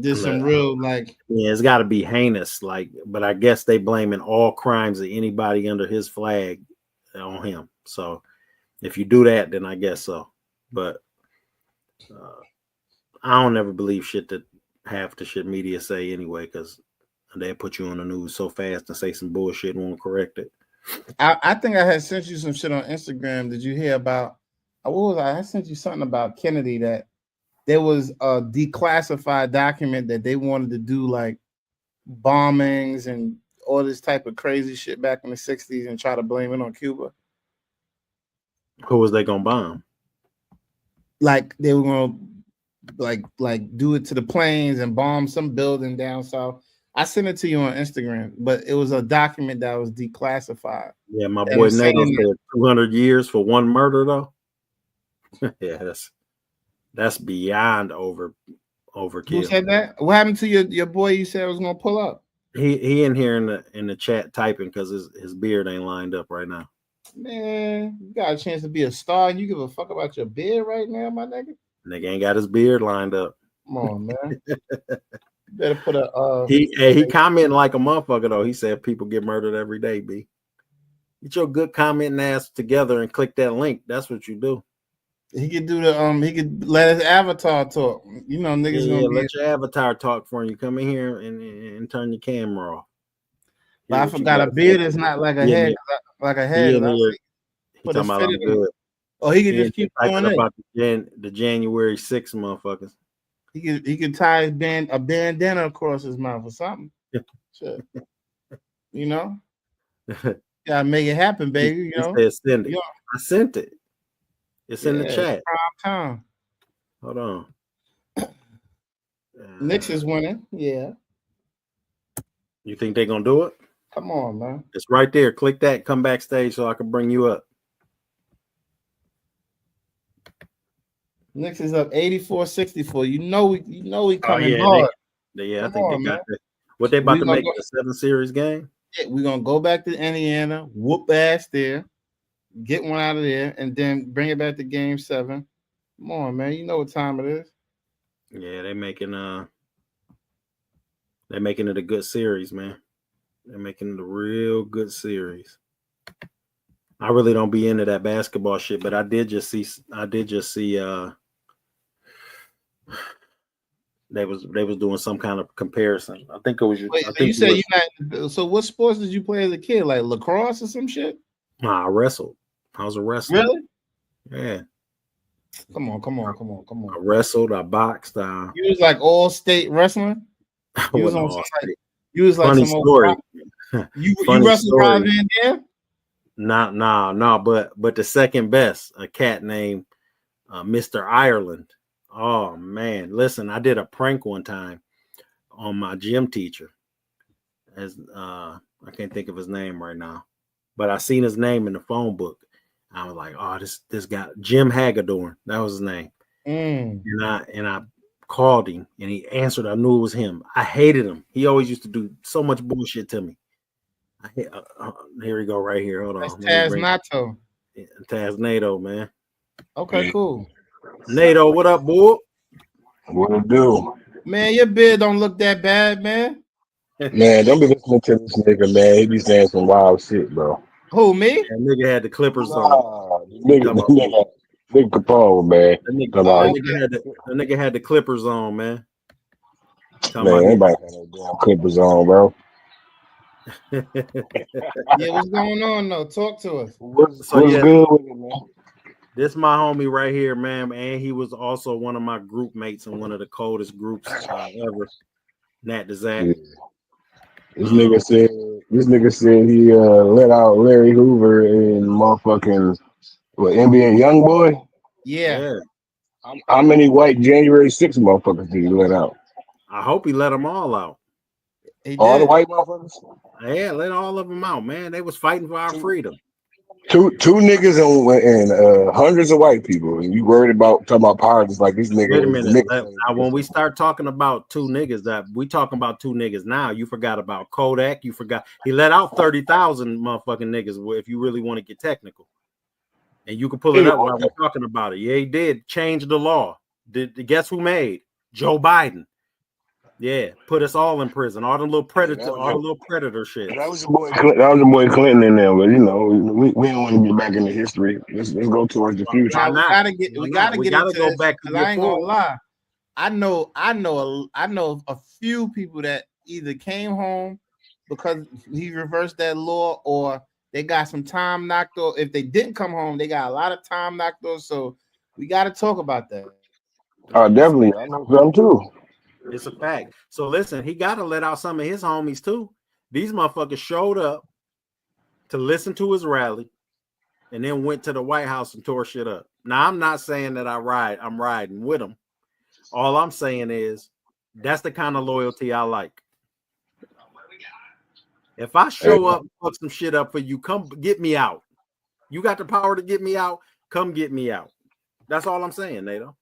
did some real like. Yeah, it's got to be heinous. Like, but I guess they blaming all crimes of anybody under his flag on him. So if you do that, then I guess so. But I don't ever believe shit that half the shit media say anyway, because they put you on the news so fast and say some bullshit and won't correct it. I think I had sent you some shit on Instagram. Did you hear about? What was I sent you something about Kennedy, that there was a declassified document that they wanted to do like bombings and all this type of crazy shit back in the 60s and try to blame it on Cuba. Who was they gonna bomb? Like they were gonna like do it to the planes and bomb some building down south. I sent it to you on Instagram, but it was a document that was declassified. Yeah, my boy NATO said 200 years for one murder though. Yeah, that's beyond overkill. Who said that? What happened to your boy? You said was gonna pull up. He in here in the chat typing because his beard ain't lined up right now. Man, you got a chance to be a star and you give a fuck about your beard right now, my nigga? Nigga ain't got his beard lined up. Come on, man. You better put a he commenting like a motherfucker though. He said people get murdered every day, B. Get your good commenting ass together and click that link. That's what you do. He could do he could let his avatar talk. You know, niggas gonna let your avatar talk for you. Come in here and turn your camera off. But I forgot a beard is not like a head. Like a head. He talking about I'm good. Oh, he could just keep doing it. About the January 6th motherfuckers. He could tie a bandana across his mouth or something. Shit. You know? Gotta make it happen, baby. You know? Said send it. You know? I sent it. It's in the chat. Prime time. Hold on. Knicks is winning. Yeah. You think they're gonna do it? Come on, man. It's right there. Click that. Come backstage so I can bring you up. Knicks is up 84-64. You know we coming hard. I think they got that. What they about to make a 7-series game? Yeah, we're gonna go back to Indiana, whoop ass there, get one out of there, and then bring it back to game 7. Come on, man. You know what time it is. Yeah, they're making it a good series, man. They're making it a real good series. I really don't be into that basketball shit, but I did just see they was doing some kind of comparison. I think it was you said you not. So what sports did you play as a kid? Like lacrosse or some shit? Nah, I wrestled. I was a wrestler. Really? Yeah. Come on. I wrestled. I boxed. You was like all state wrestling. You was like funny some story. You wrestled Rob Van Dam? No. But the second best, a cat named Mr. Ireland. Oh man, listen, I did a prank one time on my gym teacher. As I can't think of his name right now, but I seen his name in the phone book. I was like, oh, this guy, Jim Hagedorn, that was his name. And I called him and he answered. I knew it was him. I hated him. He always used to do so much bullshit to me. Here we go, right here. Hold on. That's Taz Nato. Taz Nato, man. Okay, cool. Nato, what up, boy? What it do? Man, your beard don't look that bad, man. Man, don't be listening to this nigga, man. He be saying some wild shit, bro. Who, me? That nigga had the Clippers on. Nigga Capone, man. The nigga had the Clippers on, man. Man, anybody had no damn Clippers on, bro. Yeah, what's going on, though? Talk to us. What's good with it, man? This my homie right here, man, and he was also one of my group mates in one of the coldest groups ever. Nat the Zach. Yeah. This nigga said he let out Larry Hoover and motherfucking NBA Youngboy. Yeah. How many white January 6th motherfuckers did he let out? I hope he let them all out. All the white motherfuckers? Yeah, let all of them out, man. They was fighting for our freedom. Two niggas and hundreds of white people, and you worried about talking about politics like this nigga Wait a was the minute. nigga. Now, when we start talking about two niggas, that we talking about two niggas now, you forgot about Kodak. You forgot he let out 30,000 motherfucking niggas. If you really want to get technical, and you can pull it up while we're talking about it. Yeah, he did change the law. Guess who made? Joe Biden. Yeah, put us all in prison. All the little predator shit. That was your boy Clinton in there, but you know, we don't want to get back into history. Let's go towards the future. Now, we gotta get into go this, back to I ain't gonna lie. I know a few people that either came home because he reversed that law, or they got some time knocked off. If they didn't come home, they got a lot of time knocked off. So we got to talk about that. Definitely. I know some too. It's a fact. So listen, he got to let out some of his homies too. These motherfuckers showed up to listen to his rally and then went to the White House and tore shit up. Now, I'm not saying that I'm riding with him. All I'm saying is that's the kind of loyalty I like. If I show up and fuck some shit up for you, come get me out. You got the power to get me out, come get me out. That's all I'm saying, Nato.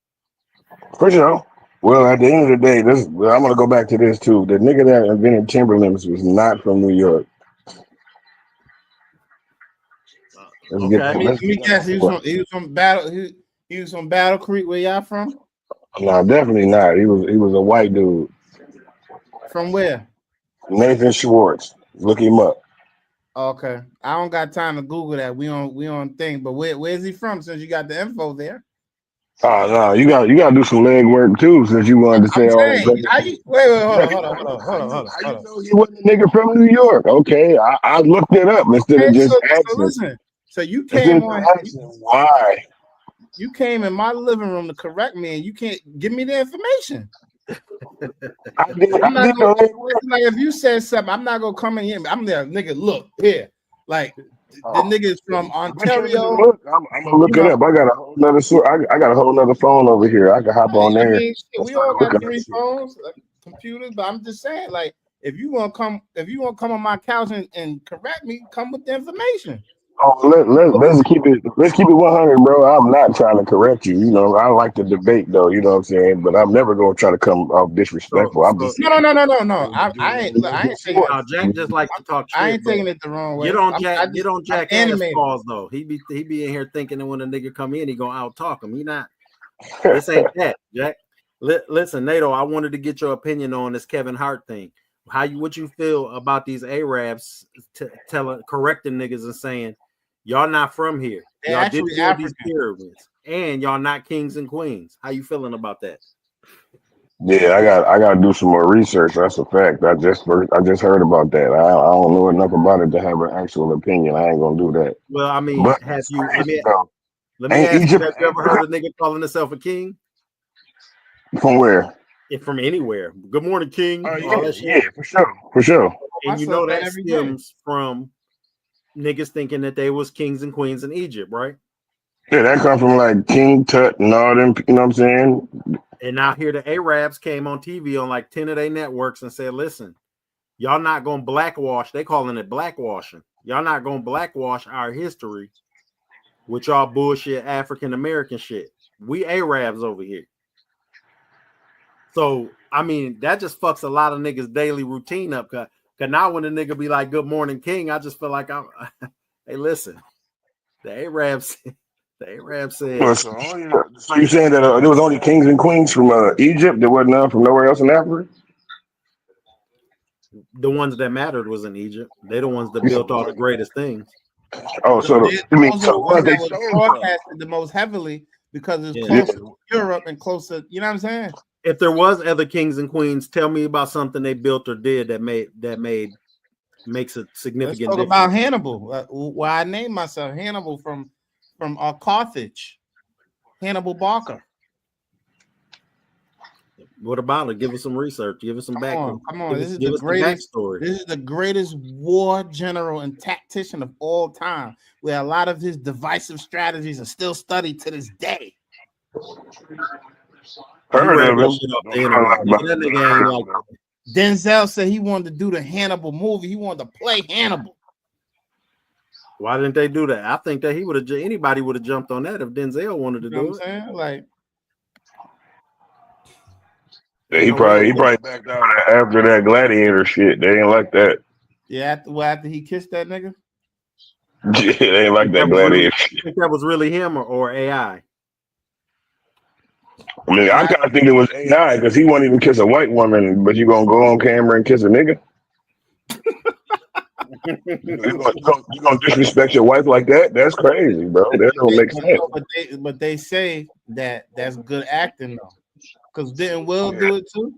For sure. Well, at the end of the day, I'm gonna go back to this too. The nigga that invented Timberlands was not from New York. Okay. Let me guess. He was from Battle Creek. Where y'all from? No, definitely not. He was a white dude. From where? Nathan Schwartz. Look him up. Okay. I don't got time to Google that. We on thing. But where's he from? Since you got the info there. Oh no, you got to do some leg work too, since you wanted to say all that. Wait, hold on. How you know he wasn't a nigga from New York? Okay, I looked it up instead of just asking. So listen. So you came on. Why? You came in my living room to correct me, and you can't give me the information. I did like if you said something, I'm not gonna come in here. I'm there, nigga. Look here, like the niggas from Ontario. I'm gonna look it up. I got a whole nother I got a whole nother phone over here. I can hop on there. We all got 3 phones, computers, but I'm just saying, like, if you want to come on my couch and correct me, come with the information. Oh, let's keep it 100, bro. I'm not trying to correct you. You know, I like to debate though. You know what I'm saying? But I'm never gonna try to come off disrespectful. I'm just no. I ain't taking it. Jack just likes to talk shit. I ain't taking it the wrong way. You don't Jack ass calls though. He be in here thinking that when a nigga come in, he gonna out talk him. He not. This ain't that, Jack. Listen, Nato, I wanted to get your opinion on this Kevin Hart thing. What you feel about these Arabs correcting niggas and saying y'all not from here. Y'all didn't build these pyramids, and y'all not kings and queens. How you feeling about that? Yeah, I got to do some more research. That's a fact. I just heard about that. I don't know enough about it to have an actual opinion. I ain't gonna do that. Well, I mean, but have you? Let me ask you: have you ever heard a nigga calling himself a king? From where? From anywhere. Good morning, king. Yeah, for sure. And you know that stems from niggas thinking that they was kings and queens in Egypt, right? Yeah, that comes from like King Tut and all them, you know what I'm saying? And now here the Arabs came on TV on like 10 of their networks and said, listen, y'all not going to blackwash. They calling it blackwashing. Y'all not going to blackwash our history with y'all bullshit African-American shit. We Arabs over here. So, I mean, that just fucks a lot of niggas' daily routine up. Cause now when a nigga be like, good morning, king, I just feel like hey, listen, the Arabs said. Well, so you're saying that there was only kings and queens from Egypt? There wasn't none from nowhere else in Africa? The ones that mattered was in Egypt. They're the ones that built all the greatest things. Oh, so those are the ones that was broadcasted the most heavily because it's close to Europe and closer. You know what I'm saying? If there was other kings and queens, tell me about something they built or did that makes a significant. Let's talk about Hannibal. Why I named myself Hannibal from Carthage. Hannibal Barker. What about it? Give us some research. Give us some background. Come on. This is the greatest backstory. This is the greatest war general and tactician of all time, where a lot of his divisive strategies are still studied to this day. Denzel said he wanted to do the Hannibal movie. He wanted to play Hannibal. Why didn't they do that? I think that anybody would have jumped on that if Denzel wanted to do it. Saying? Like, Yeah, he probably backed out after that gladiator shit. They ain't like that. Yeah, after he kissed that nigga. Yeah, they ain't like that gladiator shit. I think that was really him or AI. I mean, I kind of think it was AI because he won't even kiss a white woman, but you gonna go on camera and kiss a nigga? you gonna disrespect your wife like that? That's crazy, bro. That don't make sense. But they say that's good acting though, because didn't Will do it too?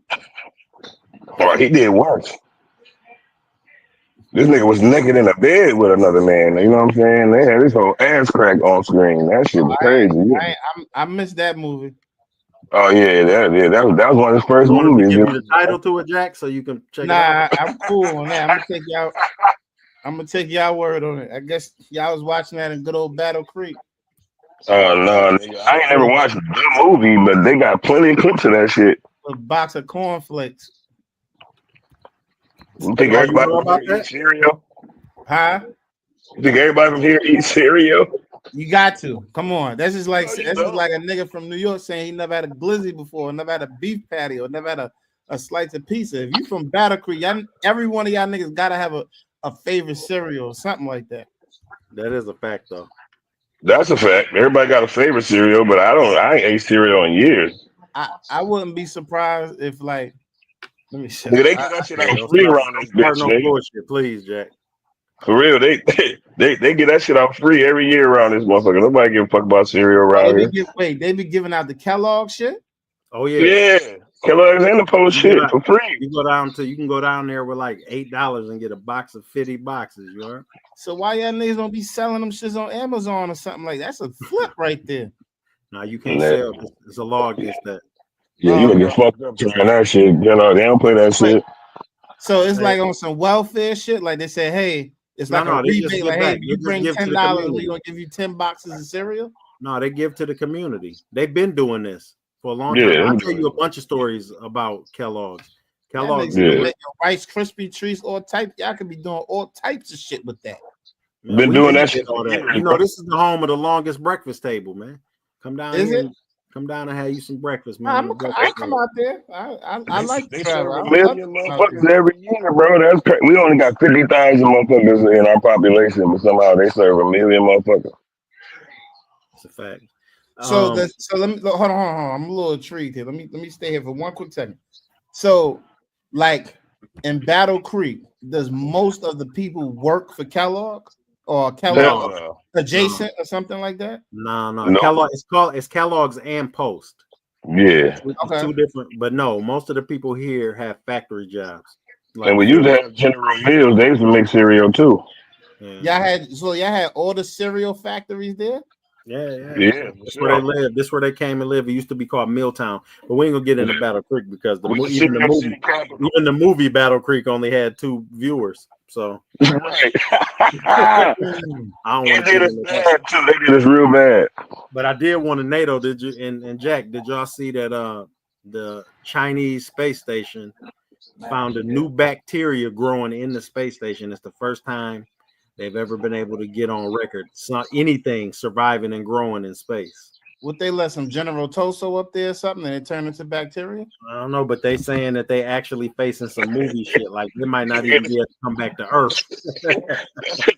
Or he did worse. This nigga was naked in a bed with another man. You know what I'm saying? They had this whole ass crack on screen. That shit was crazy. I missed that movie. Oh yeah, that was one of his first movies. Give you the title to it, Jack, so you can check it out. Nah, I'm cool on that. I'm gonna take y'all word on it. I guess y'all was watching that in good old Battle Creek. Oh no, nigga. I ain't never watched the movie, but they got plenty of clips of that shit. A box of cornflakes. You think everybody from here eat cereal? Huh? You think everybody from here eats cereal? You got to. Come on. That's just like a nigga from New York saying he never had a glizzy before, never had a beef patty, or never had a slice of pizza. If you from Battle Creek, every one of y'all niggas gotta have a favorite cereal or something like that. That is a fact though. That's a fact. Everybody got a favorite cereal, but I ain't ate cereal in years. I wouldn't be surprised if like let me see. Nigga, they get that shit out free around this bitch, no bullshit, please, Jack. For real, they get that shit out free every year around this motherfucker. Nobody give a fuck about cereal around here. They be giving out the Kellogg shit? Oh yeah. Yeah. Kellogg's and the Post shit for free. You can go down there with like $8 and get a box of 50 boxes, you know? So why y'all niggas don't be selling them shits on Amazon or something like that? That's a flip right there. No, you can't sell. There's a law against that. Yeah, you gonna get fucked up trying that shit. You know, they don't play that shit. So it's like on some welfare shit. Like they say, hey, it's like a rebate. Like, hey, you bring $10, we're gonna give you 10 boxes of cereal. No, they give to the community. They've been doing this for a long time. I'll tell you a bunch of stories about Kellogg's. Kellogg's, Rice Krispie treats, all types. Y'all could be doing all types of shit with that. Man, been doing that shit all that. You know, this is the home of the longest breakfast table, man. Come down is here. it? Come down and have you some breakfast, man. I'll come out there. I like they travel. serve a million motherfuckers every year, bro. That's crazy. We only got 50,000 motherfuckers in our population, but somehow they serve a million motherfuckers. It's a fact. So let me hold on. I'm a little intrigued here. Let me stay here for one quick second. So, like in Battle Creek, does most of the people work for Kellogg or Kellogg adjacent or something like that? No. Kellogg. It's Kellogg's and Post. Yeah. Okay. Two different, but no, most of the people here have factory jobs. Like, and we used to have General Mills. They used to make cereal too. Yeah. Y'all had all the cereal factories there. Yeah. That's where they live. This where they came and live. It used to be called Milltown, but we ain't gonna get into Battle Creek because even the movie Battle Creek only had 2 viewers. So right. I don't want to. They did us real bad. But I did want to NATO. Did you and Jack? Did y'all see that? The Chinese space station found a new bacteria growing in the space station. It's the first time they've ever been able to get on record anything surviving and growing in space. Would they let some General Toso up there or something and it turn into bacteria? I don't know, but they saying that they actually facing some movie shit. Like they might not even be able to come back to Earth.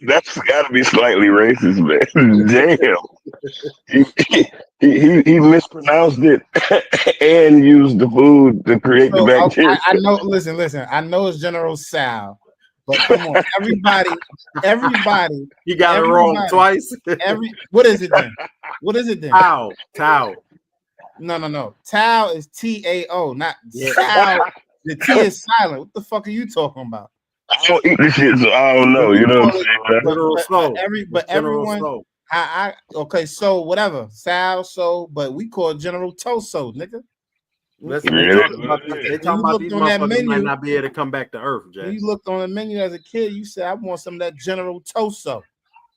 That's got to be slightly racist, man. Damn. He mispronounced it and used the food to create the bacteria. I know. Listen. I know it's General Sal. But come on, everybody. You got it wrong twice. What is it then? Tao. No. Tao is Tao, not Tao. The T is silent. What the fuck are you talking about? I don't eat this shit, so I don't know. You know what I'm saying? But everyone. Okay, so whatever. Sal, but we call General Toso, nigga. They talking about these motherfuckers might not be able to come back to Earth, Jack. When you looked on the menu as a kid, you said, I want some of that General Toso.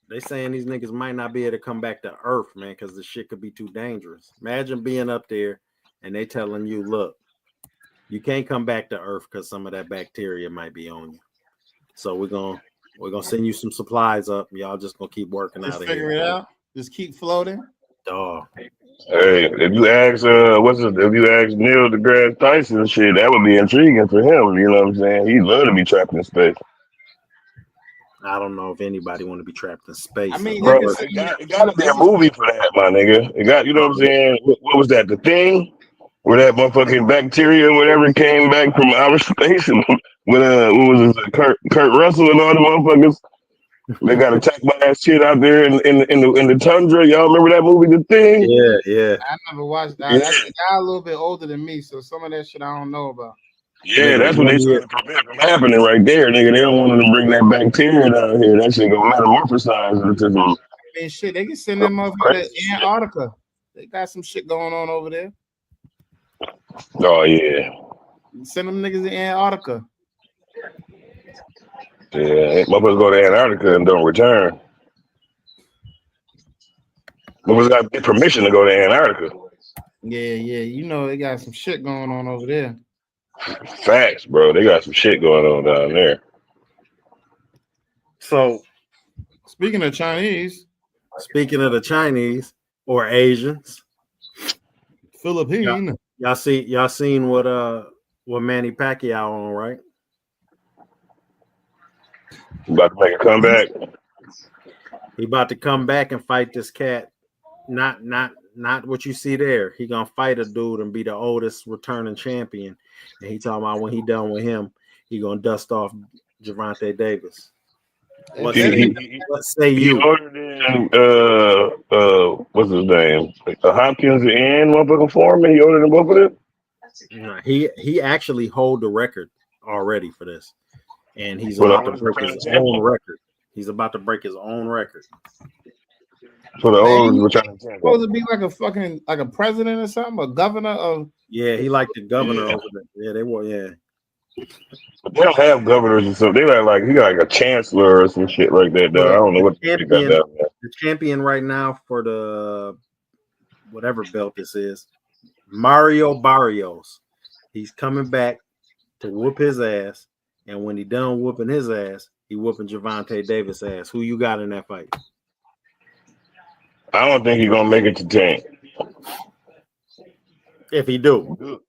They saying these niggas might not be able to come back to Earth, man, because the shit could be too dangerous. Imagine being up there and they telling you, look, you can't come back to Earth because some of that bacteria might be on you. So we're gonna We're gonna send you some supplies up. Y'all just gonna keep working Just out of figure here. it out. Just keep floating. Dog. Hey, if you ask Neil deGrasse Tyson shit, that would be intriguing for him. You know what I'm saying? He'd love to be trapped in space. I don't know if anybody want to be trapped in space. I mean, Bro, it got to be a movie for that, my nigga. It got, you know what I'm saying? What was that? The Thing, where that motherfucking bacteria, or whatever, came back from outer space, and with what was it, Kurt Russell and all the motherfuckers. They got attacked by that shit out there in the tundra. Y'all remember that movie, The Thing? Yeah. I never watched that. Y'all a little bit older than me, so some of that shit I don't know about. Yeah, that's what they trying to prevent from happening right there, nigga. They don't want them to bring that bacteria down here. That shit gonna metamorphosize into some. I mean, shit, they can send them motherfuckers to Antarctica. They got some shit going on over there. Oh yeah. Send them niggas to Antarctica. Yeah, motherfuckers go to Antarctica and don't return. Motherfuckers got to get permission to go to Antarctica. Yeah, you know they got some shit going on over there. Facts, bro. They got some shit going on down there. So, speaking of the Chinese or Asians, Philippine. Y'all seen what Manny Pacquiao on, right? About to make a comeback. He about to come back and fight this cat. Not what you see there. He gonna fight a dude and be the oldest returning champion. And he talking about when he done with him, he gonna dust off Gervonta Davis. What say you? He ordered in what's his name? Hopkins and motherfucking Foreman. He ordered in both of them. He actually hold the record already for this, and he's about to break his own record. He's about to break his own record. For the old returning champion. Supposed to be like a fucking a president or something, a governor of. Yeah, he like the governor over there. Yeah, they were. Yeah. But they don't have governors and stuff. They like he got like a chancellor or some shit like that. Though. I don't know what the champion. The champion right now for the whatever belt this is, Mario Barrios. He's coming back to whoop his ass, and when he done whooping his ass, he whooping Gervonta Davis' ass. Who you got in that fight? I don't think he's gonna make it to Tank. If he do,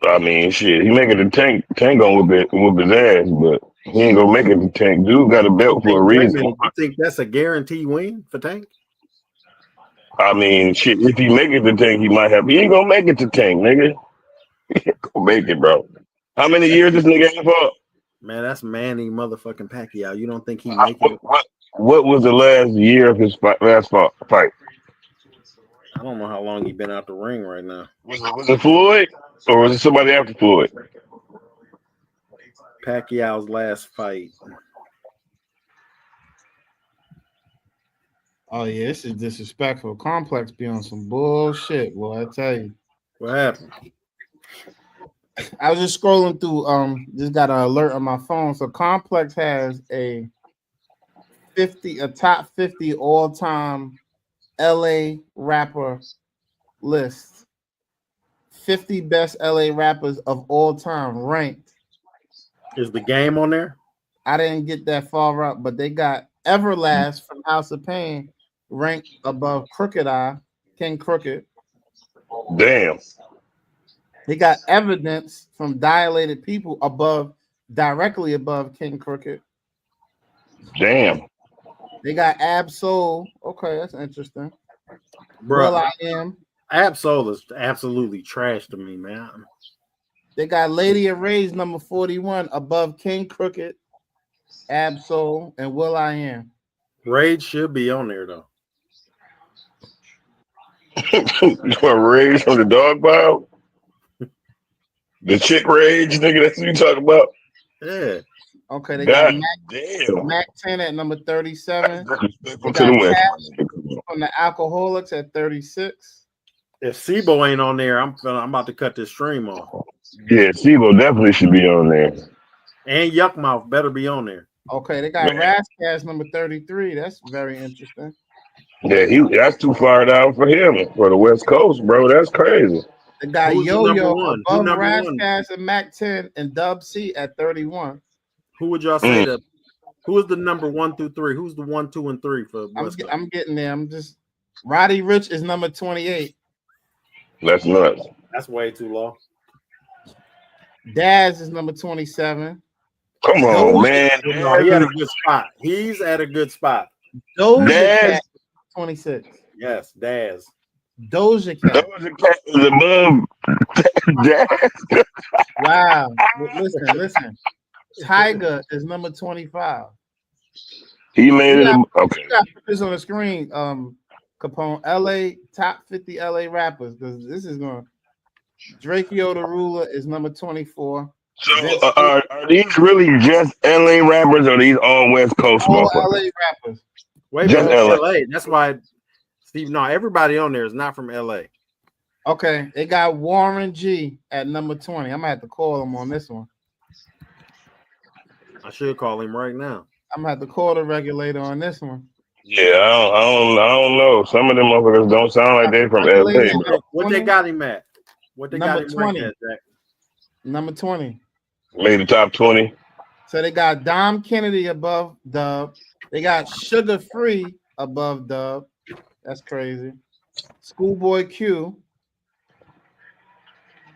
I mean, shit, he make it to Tank. Tank gonna whoop his ass, but he ain't gonna make it to Tank. Dude got a belt for a reason. You think that's a guaranteed win for Tank? I mean, shit, if he make it to Tank, he might have. He ain't gonna make it to Tank, nigga. He ain't gonna make it, bro. How many years this nigga had for? Man, that's Manny motherfucking Pacquiao. You don't think he make it? What was the last year of his last fight? I don't know how long he been out the ring right now. Was it Floyd or was it somebody after Floyd? Pacquiao's last fight. Oh yeah, this is disrespectful. Complex be on some bullshit, boy. I tell you. What happened? I was just scrolling through. Just got an alert on my phone. So Complex has a top 50 all-time LA rapper list. 50 best LA rappers of all time ranked. Is the game on there? I didn't get that far up, but they got Everlast from House of Pain ranked above Crooked Eye, King Crooked. Damn. They got Evidence from Dilated People directly above King Crooked. Damn. They got Ab-Soul. Okay, that's interesting. Bro, Will I Am. Ab-Soul is absolutely trash to me, man. They got Lady of Rage number 41 above King Crooked, Ab-Soul, and Will I Am. Rage should be on there though. Rage from the dog pile? The chick rage, nigga, that's what you talking about? Yeah. Okay, they got Mac 10 at number 37. They got Cash from the Alcoholics at 36. If SIBO ain't on there, I'm about to cut this stream off. Yeah, SIBO definitely should be on there. And Yuck Mouth better be on there. Okay, they got Razzcast number 33. That's very interesting. Yeah, that's too far down for him, for the West Coast, bro. That's crazy. They got Yo-Yo above Razzcast and Mac 10 and Dub C at 31. Who would y'all say Who is the number 1 through 3? Who's the 1, 2, and 3 for West Coast? I'm getting there. I'm just Roddy Ricch is number 28. That's nuts. That's way too low. Daz is number 27. Come on, man. No, he had a good spot. He's at a good spot. Doja Cat 26. Yes, Daz. Doja Cat. Doja Cat is above Daz. Wow. Listen. Tiger is number 25. He made it. Okay. You got to put this on the screen. Capone, LA, top 50 LA rappers, because this is going. Drakeo the Ruler is number 24. So are these really just LA rappers, or are these all West Coast all motherfuckers? LA rappers. Wait, just LA. That's why Steve. No, everybody on there is not from LA. Okay, they got Warren G at number 20. I'm gonna have to call him on this one. I should call him right now. I'm gonna have to call the regulator on this one. Yeah, I don't know. Some of them motherfuckers don't sound like they from LA, bro. What they got him at? What they number got him 20. At, Jack? Number 20. Made the top 20. So they got Dom Kennedy above Dub. They got Sugar Free above Dub. That's crazy. Schoolboy Q.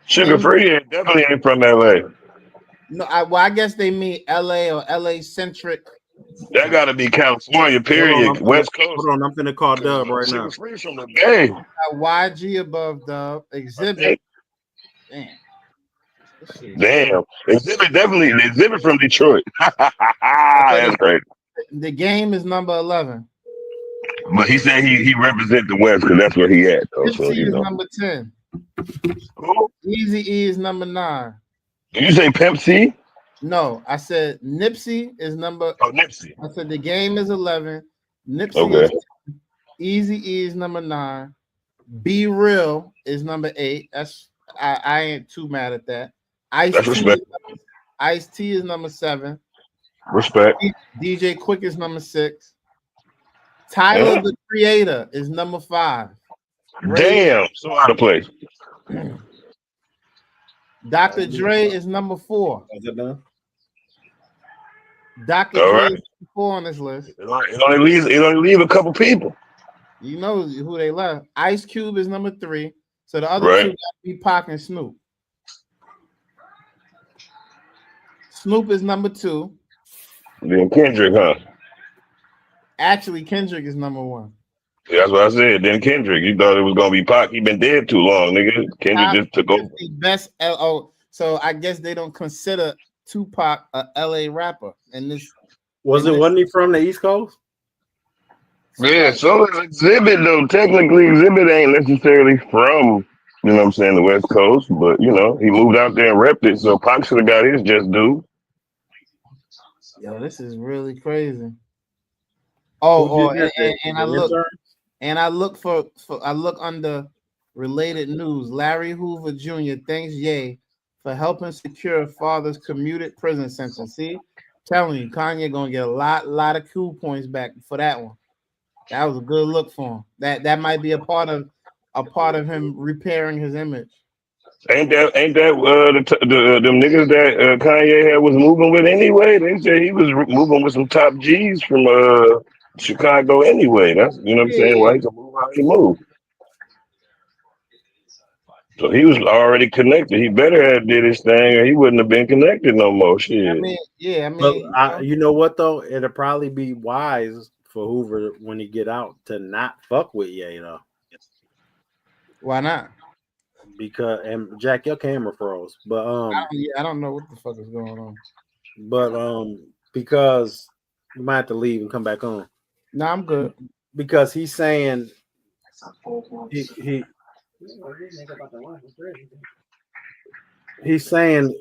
Sugar Free definitely ain't from LA. No, I guess they mean LA or LA centric. That gotta be California, period. West Coast. Hold on, I'm finna call Dub right now. Sugar Free from the Bay. Got YG above Dub. Exhibit. Damn. Exhibit from Detroit. That's great. The Game is number 11. But he said he represent the West because that's where he at. Though, so, Nipsey is number 10. Easy E is number 9. Did you say Pimp C? No, I said Nipsey is number. Oh, Nipsey. I said The Game is 11. Nipsey Okay. is 10. Easy E is number 9. Be Real is number 8. That's I ain't too mad at that. Ice T is number 7. Respect. DJ Quick is number 6. Tyler the Creator is number 5. Damn, so out of place. Dr. Dre is number 4. Is it done? Dr. Dre is number 4 on this list. It only leave a couple people. You know who they left. Ice Cube is number 3. So the other two got to be Pac and Snoop. Snoop is number 2. Then Kendrick, huh? Actually, Kendrick is number 1. Yeah, that's what I said. Then Kendrick. You thought it was gonna be Pac. He been dead too long, nigga. Kendrick just took over. Best so I guess they don't consider Tupac a LA rapper. And this wasn't he from the East Coast? Yeah, so is Exhibit though. Technically, Exhibit ain't necessarily from, you know what I'm saying, the West Coast, but you know, he moved out there and repped it. So Pac should have got his just due. Yo, this is really crazy. And I look under related news. Larry Hoover Jr. thanks Ye for helping secure father's commuted prison sentence. See, telling you, Kanye gonna get a lot of cool points back for that one. That was a good look for him. That might be a part of him repairing his image. Ain't that them niggas that Kanye had was moving with anyway? They said he was moving with some top G's from Chicago anyway. That's, you know what I'm saying? Why he can move how he moved. So he was already connected. He better have did his thing, or he wouldn't have been connected no more. Shit. You know what though? It'll probably be wise for Hoover when he get out to not fuck with Ye though. Why not? Because Jack, your camera froze. But I don't know what the fuck is going on. But because you might have to leave and come back on. No, I'm good. Because he's saying he's saying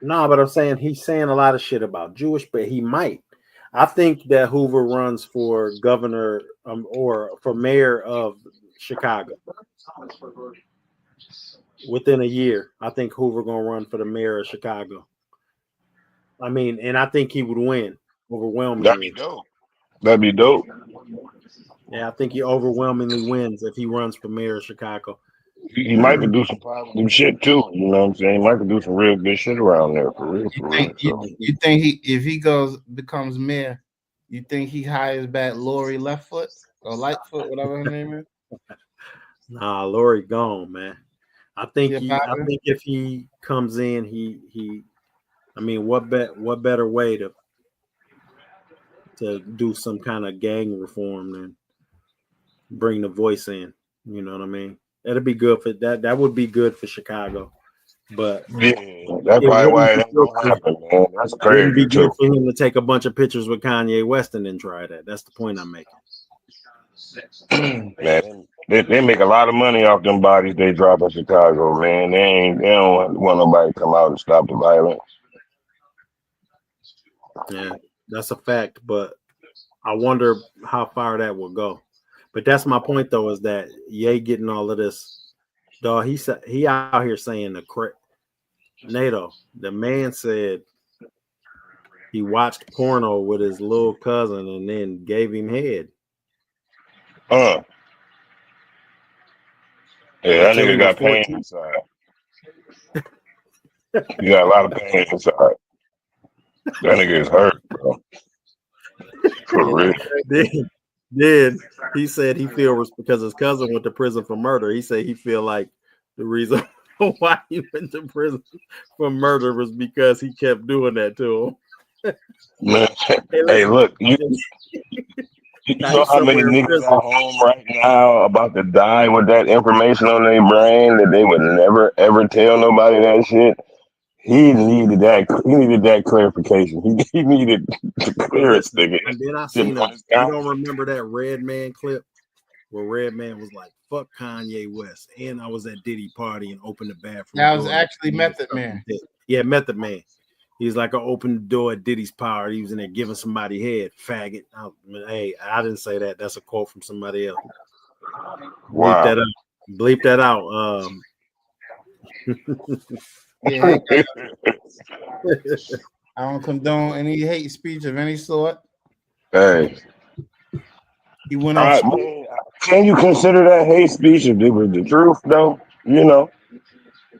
no, but I'm saying he's saying a lot of shit about Jewish, but he might. I think that Hoover runs for governor or for mayor of Chicago. Within a year, I think Hoover gonna run for the mayor of Chicago. I mean, and I think he would win overwhelmingly. That'd be dope. Yeah, I think he overwhelmingly wins if he runs for mayor of Chicago. He might could do some positive shit too. You know what I'm saying? He might could do some real good shit around there for real, for real. So You think if he becomes mayor, you think he hires back Lori Leftfoot or Lightfoot, whatever her name is? Nah, Lori gone, man. I think Yeah, if he comes in, I mean, what better way to do some kind of gang reform than bring the voice in? You know what I mean? That'd be good for that. That would be good for Chicago. But yeah, that's probably why it ain't gonna happen, man. That's it wouldn't be crazy good too. for him to take a bunch of pictures with Kanye West and then try that. That's the point I'm making. Man, they make a lot of money off them bodies they drop in Chicago, man. They don't want nobody to come out and stop the violence. Yeah, that's a fact. But I wonder how far that will go. But that's my point, though, is that Ye getting all of this, dog. He out here saying NATO. The man said he watched porno with his little cousin and then gave him head. Yeah, that Until he nigga was got pain 14. inside. He got a lot of pain inside. That nigga is hurt, bro. For real. Then he said he feels because his cousin went to prison for murder. He said he feel like the reason why he went to prison for murder was because he kept doing that to him. Man, hey, look, you know how many niggas at home right now about to die with that information on their brain that they would never ever tell nobody that shit? He needed that clarification. He needed the clearest nigga. And then I seen him. You don't remember that Red Man clip where Red Man was like, "Fuck Kanye West," and I was at Diddy party and opened the bathroom. That was actually Method Man. Yeah, Method Man. He's like, I opened the door at Diddy's power. He was in there giving somebody head, faggot. Hey, I didn't say that. That's a quote from somebody else. Wow. Bleep that out. Yeah, I don't condone any hate speech of any sort. Hey, he went off. Can you consider that hate speech if it was the truth, though? You know,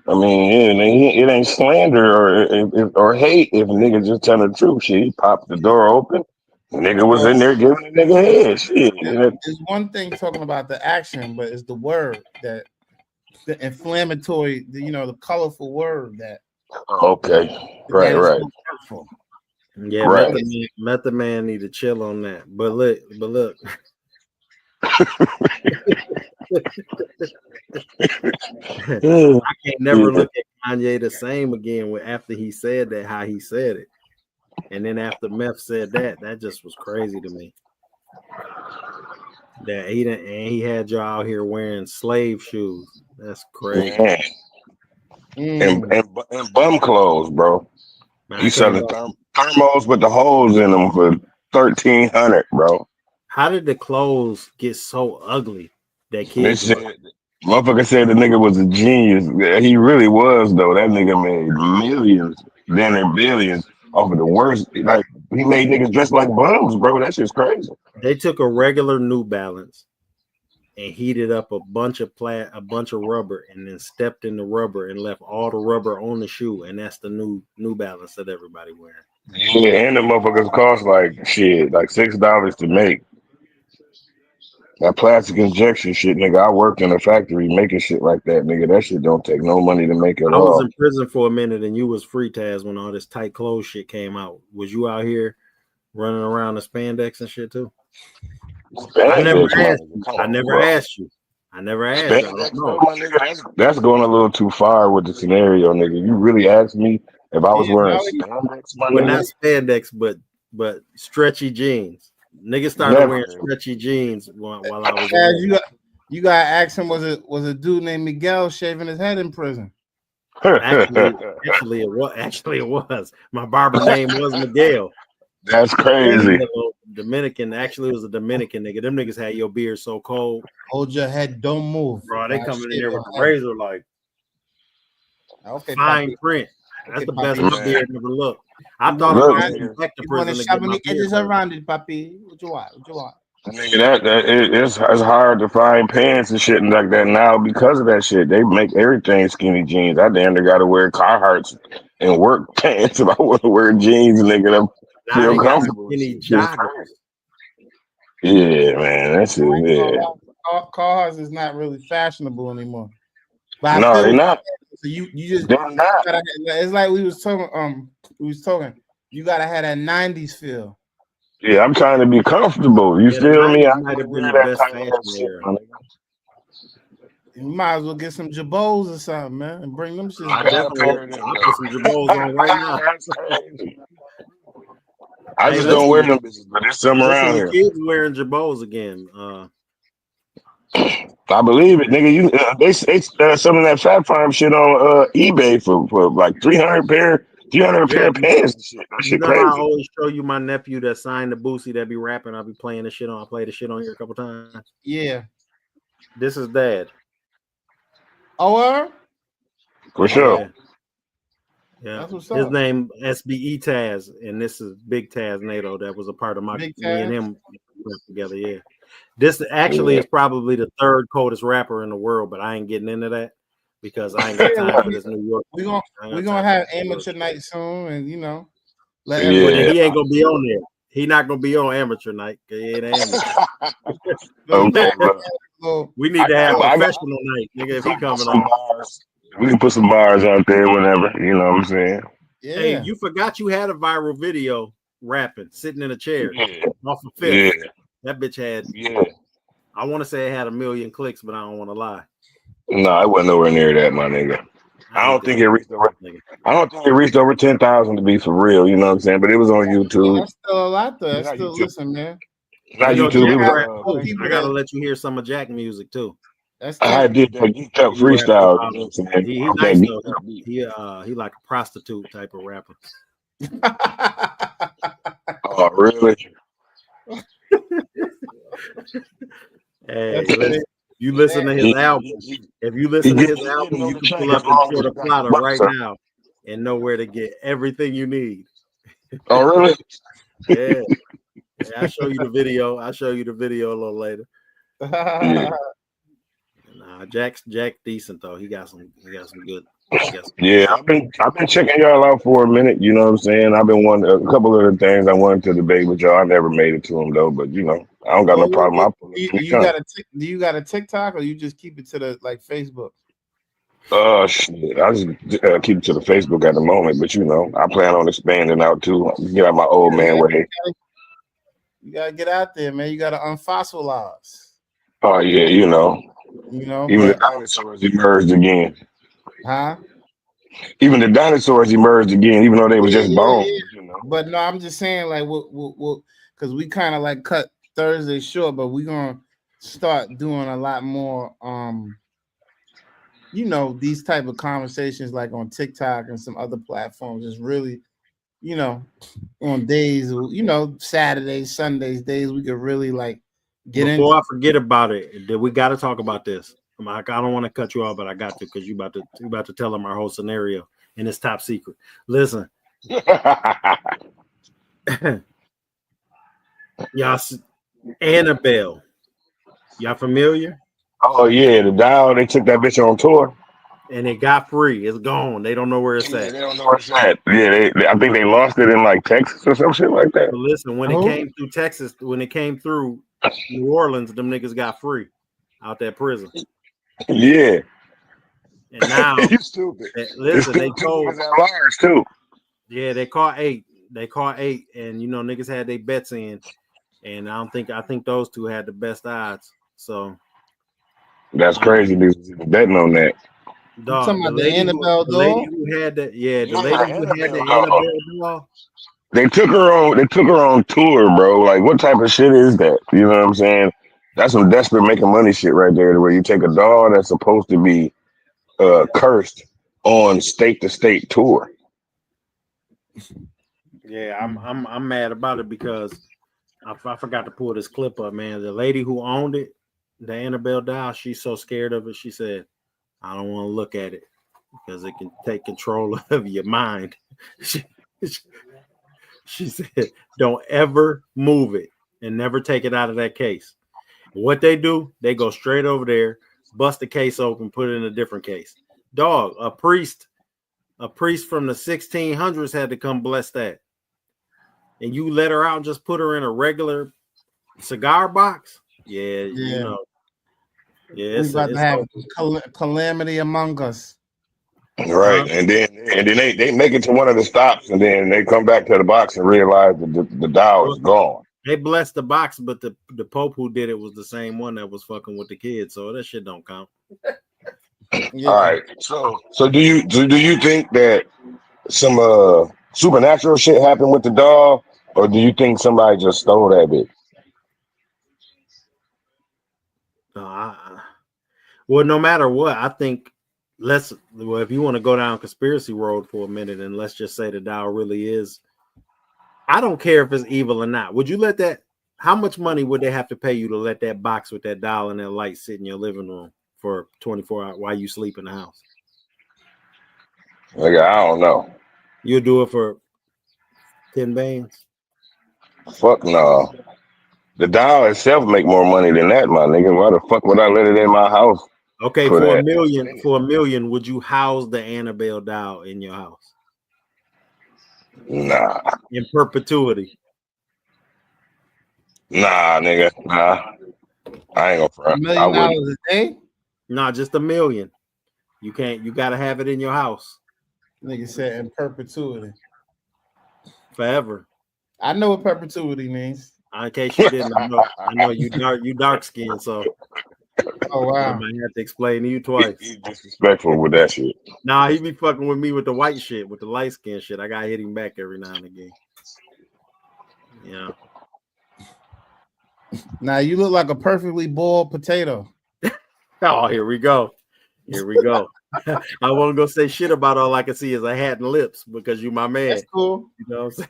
I mean, it ain't slander or hate if a nigga just tell the truth. Shit, he popped the door open. The nigga was in there giving the nigga head. Shit. It's one thing talking about the action, but it's the word that the inflammatory, the colorful word that. Okay, right. So yeah, right. Method Man need to chill on that. But look. I can't never look at Kanye the same again after he said that, how he said it. And then after Meth said that just was crazy to me. That he had y'all out here wearing slave shoes. That's crazy. And bum clothes, bro. You selling thermos with the holes in them for $1,300, bro. How did the clothes get so ugly that kids? Motherfucker said the nigga was a genius. He really was, though. That nigga made millions, then billions off of the worst. Like, he made niggas dress like bums, bro. That shit's crazy. They took a regular New Balance and heated up a bunch of rubber, and then stepped in the rubber and left all the rubber on the shoe, and that's the New Balance that everybody wearing. Yeah, and the motherfuckers cost like $6 to make. That plastic injection shit, nigga. I worked in a factory making shit like that, nigga. That shit don't take no money to make at all. I was in prison for a minute, and you was free, Taz, when all this tight clothes shit came out. Was you out here running around the spandex and shit too? I never asked you. I don't know. My nigga, that's going a little too far with the scenario, nigga. You really asked me if I was wearing spandex, my nigga? Not spandex, but stretchy jeans. Niggas started wearing stretchy jeans while I was there. You gotta ask him, was a dude named Miguel shaving his head in prison? Actually, it was. My barber name was Miguel. That's crazy. Dominican. Actually, it was a Dominican nigga. Them niggas had your beard so cold. Hold your head, don't move. Bro, they coming in there with a razor like fine print. That's the best my beard ever looked. I thought about going back to prison. You want to shove the edges around it, papi? What you want? Nigga, it's hard to find pants and shit like that now because of that shit. They make everything skinny jeans. I damn near gotta wear Carhartts and work pants if I want to wear jeans, nigga. That Now feel they got comfortable. skinny Shit is joggers. crazy. Yeah, man, that shit. Yeah. Carhartts is not really fashionable anymore. But I No, feel they not. so you just They're not. it's like we was talking. You gotta have that 90s feel. Yeah, I'm trying to be comfortable. You Yeah, the feel me? 90s I might can't have been wear the that best tight fashion ass shit, era. my nigga. You might as well get some Jabos or something, man, and bring them shits I back. got a pair of Definitely. them. I'll put some Jabos on right now. That's crazy. I Hey, just don't listen, wear them bitches, but there's some listen, around the here. kids wearing Jabos again. I believe it, nigga. You they some of that Fat Farm shit on eBay for like 300 Yeah, pair of pants and shit. That you shit know how I crazy. always show you my nephew that signed the Boosie that be rapping. I'll be playing the shit on. I played the shit on here a couple times. Yeah. This is dad. Oh, For okay. sure. Yeah, That's what's his up. name SBE Taz, and this is Big Taz NATO. That was a part of Big me and Taz. him together. Yeah, this actually Yeah. is probably the third coldest rapper in the world, but I ain't getting into that because I ain't got Yeah, time for this New York. we're gonna have amateur night soon, and let But everybody. Yeah. he ain't gonna be on there. He not gonna be on amateur night. He ain't amateur. Okay, bro. So, We need to have I got professional night, nigga. If he put coming some on. bars. We can put some bars out there whenever. You know what I'm saying? Hey, yeah. you forgot you had a viral video rapping, sitting in a chair Yeah. off of Yeah. Fifth. That bitch had, Yeah. I want to say it had 1 million clicks, but I don't want to lie. No, I wasn't nowhere near that, my nigga. I hate this It reached over. nigga. I don't think it reached over 10,000 to be for real. You know what I'm saying? But it was on YouTube. That's still a lot, though. That's Not still YouTube. listen, man. Not You know, YouTube. Jack It rap was. too. people I gotta that let you hear some of Jack music too. that's I still. did that geeked up He rapped freestyle. about You know what I'm saying? he Off that nice though. geeked up beat. He like a prostitute type of rapper. Oh, really? Hey, listen, you listen to his album. If you listen to his album, you can pull up and Porta Plata right now and know where to get everything you need. Oh, really? Yeah. I'll show you the video. I'll show you the video a little later. Yeah. Nah, Jack decent though. He got some good. Yeah, I've been checking y'all out for a minute. You know what I'm saying? I've been wanting a couple of the things I wanted to debate with y'all. I never made it to them though, but you know, I don't got no problem. I'll pull it Do anytime. you got a TikTok, or you just keep it to the Facebook? Shit. I just keep it to the Facebook at the moment, but you know, I plan on expanding out too. Get out my old man way. You gotta get out there, man. You gotta unfossilize. Oh yeah, you know, even the But dinosaurs emerged again. huh? Even the dinosaurs emerged again, even though they was just bones. Yeah. You know. But no, I'm just saying, like, we'll because we kind of like cut Thursday short, but we're gonna start doing a lot more. These type of conversations like on TikTok and some other platforms is really, on days, Saturdays, Sundays, days we could really like get into. Before I forget about it, we got to talk about this. I don't want to cut you off, but I got to because you about to tell them our whole scenario and it's top secret. Listen, y'all, Annabelle, y'all familiar? Oh yeah, the dial. They took that bitch on tour. And it got free. It's gone. They don't know where it's at. They don't know where it's at. Yeah, I think they lost it in like Texas or some shit like that. But listen, when it came through Texas, when it came through New Orleans, them niggas got free out that prison. Yeah. And now, you stupid. Listen, they told large too. Yeah, they caught 8. They caught 8, and niggas had their bets in, and I think those two had the best odds. So that's crazy. Niggas betting on that. Dog, the lady who had that, the lady who had the Annabelle doll. They took her on tour, bro. Like, what type of shit is that? You know what I'm saying? That's some desperate making money shit right there, where you take a doll that's supposed to be cursed on state to state tour. Yeah, I'm mad about it because I forgot to pull this clip up, man. The lady who owned it, the Annabelle doll, she's so scared of it. She said, "I don't want to look at it because it can take control of your mind." She said, "Don't ever move it. and never take it out of that case. What they do, they go straight over there, bust the case open, put it in a different case. Dog, a priest from the 1600s had to come bless that. And you let her out and just put her in a regular cigar box? Yeah. You know. Yeah, we're about to have calamity among us. Right, and then they make it to one of the stops, and then they come back to the box and realize that the dial is gone. They blessed the box, but the Pope who did it was the same one that was fucking with the kids, so that shit don't count. Yeah. All right, so do you think that some supernatural shit happened with the doll, or do you think somebody just stole that bitch? Well, no matter what, I think if you want to go down conspiracy road for a minute, and let's just say the doll really is. I don't care if it's evil or not. Would you let that? How much money would they have to pay you to let that box with that doll and that light sit in your living room for 24 hours while you sleep in the house? Like, I don't know. You'll do it for 10 bands? Fuck no. The doll itself make more money than that, my nigga. Why the fuck would I let it in my house? Okay, for $1 million, would you house the Annabelle doll in your house? Nah. In perpetuity? Nah, nigga. Nah. I ain't gonna front. $1 million a day? Nah, just $1 million. You gotta have it in your house. Nigga said in perpetuity. Forever. I know what perpetuity means. In case you didn't, I know you dark skinned, so oh wow. I might have to explain to you twice. He's disrespectful with that shit. Nah, he be fucking with me with the white shit, with the light skin shit. I gotta hit him back every now and again. Yeah. Now you look like a perfectly boiled potato. Oh, here we go. I won't go say shit about all I can see is a hat and lips because you my man. That's cool. You know what I'm saying?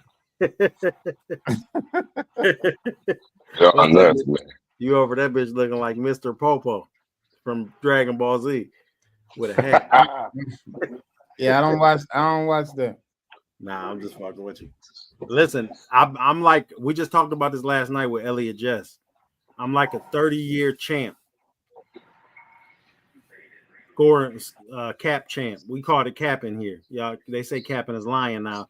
I'm nuts, man. You over that bitch looking like Mr. Popo from Dragon Ball Z with a hat. Yeah, I don't watch that. Nah, I'm just fucking with you. Listen, I'm like, we just talked about this last night with Elliot Jess. I'm like a 30-year champ. Scoring cap champ. We called it capping here. Y'all, they say capping is lying now.